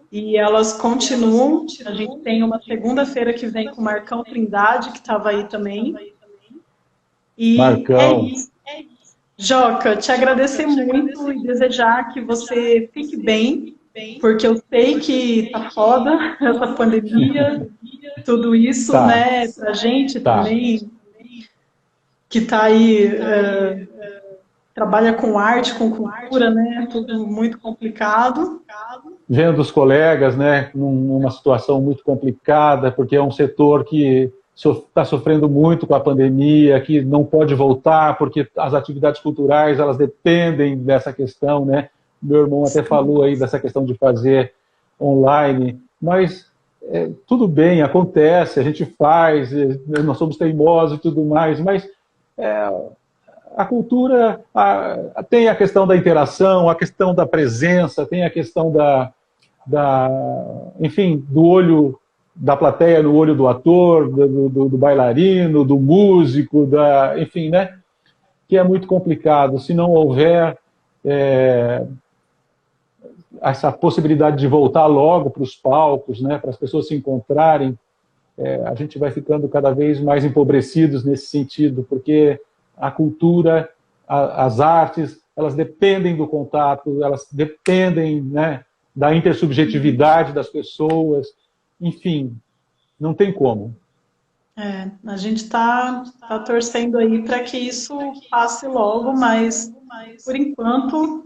e elas continuam. A gente tem uma segunda-feira que vem com o Marcão Trindade, que estava aí também. E Marcão. É isso. Joca, te agradecer muito e desejar que você fique bem, porque eu sei que tá foda essa pandemia, tudo isso, né, pra gente também, que tá aí, trabalha com arte, com cultura, né, tudo muito complicado. Vendo os colegas, né, numa situação muito complicada, porque é um setor que está sofrendo muito com a pandemia, que não pode voltar, porque as atividades culturais, elas dependem dessa questão, né? Meu irmão até falou aí dessa questão de fazer online, mas tudo bem, acontece, a gente faz, nós somos teimosos e tudo mais, mas a cultura tem a questão da interação, a questão da presença, tem a questão enfim, do olho da plateia no olho do ator, do bailarino, do músico, enfim, né? Que é muito complicado. Se não houver essa possibilidade de voltar logo para os palcos, né, para as pessoas se encontrarem, a gente vai ficando cada vez mais empobrecidos nesse sentido, porque a cultura, as artes, elas dependem do contato, elas dependem, né, da intersubjetividade das pessoas, enfim, não tem como. A gente está torcendo aí para que isso passe logo, mas por enquanto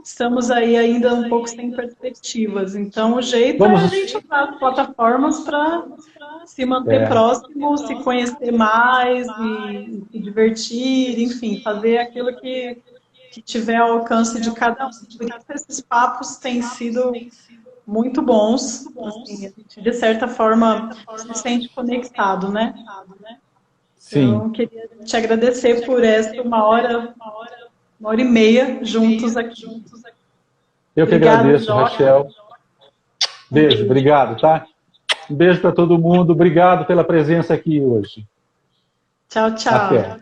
estamos aí ainda um pouco sem perspectivas. Então o jeito é a gente usar as plataformas para se manter próximo, se conhecer mais e se divertir, enfim, fazer aquilo que tiver ao alcance de cada um. Por isso esses papos têm sido muito bons, assim, a gente de certa forma se sente conectado, né? Sim. Então, eu queria te agradecer por essa uma hora e meia juntos aqui. Eu que agradeço, Rachel. Beijo, obrigado, tá? Um beijo para todo mundo, obrigado pela presença aqui hoje. Tchau, tchau. Até.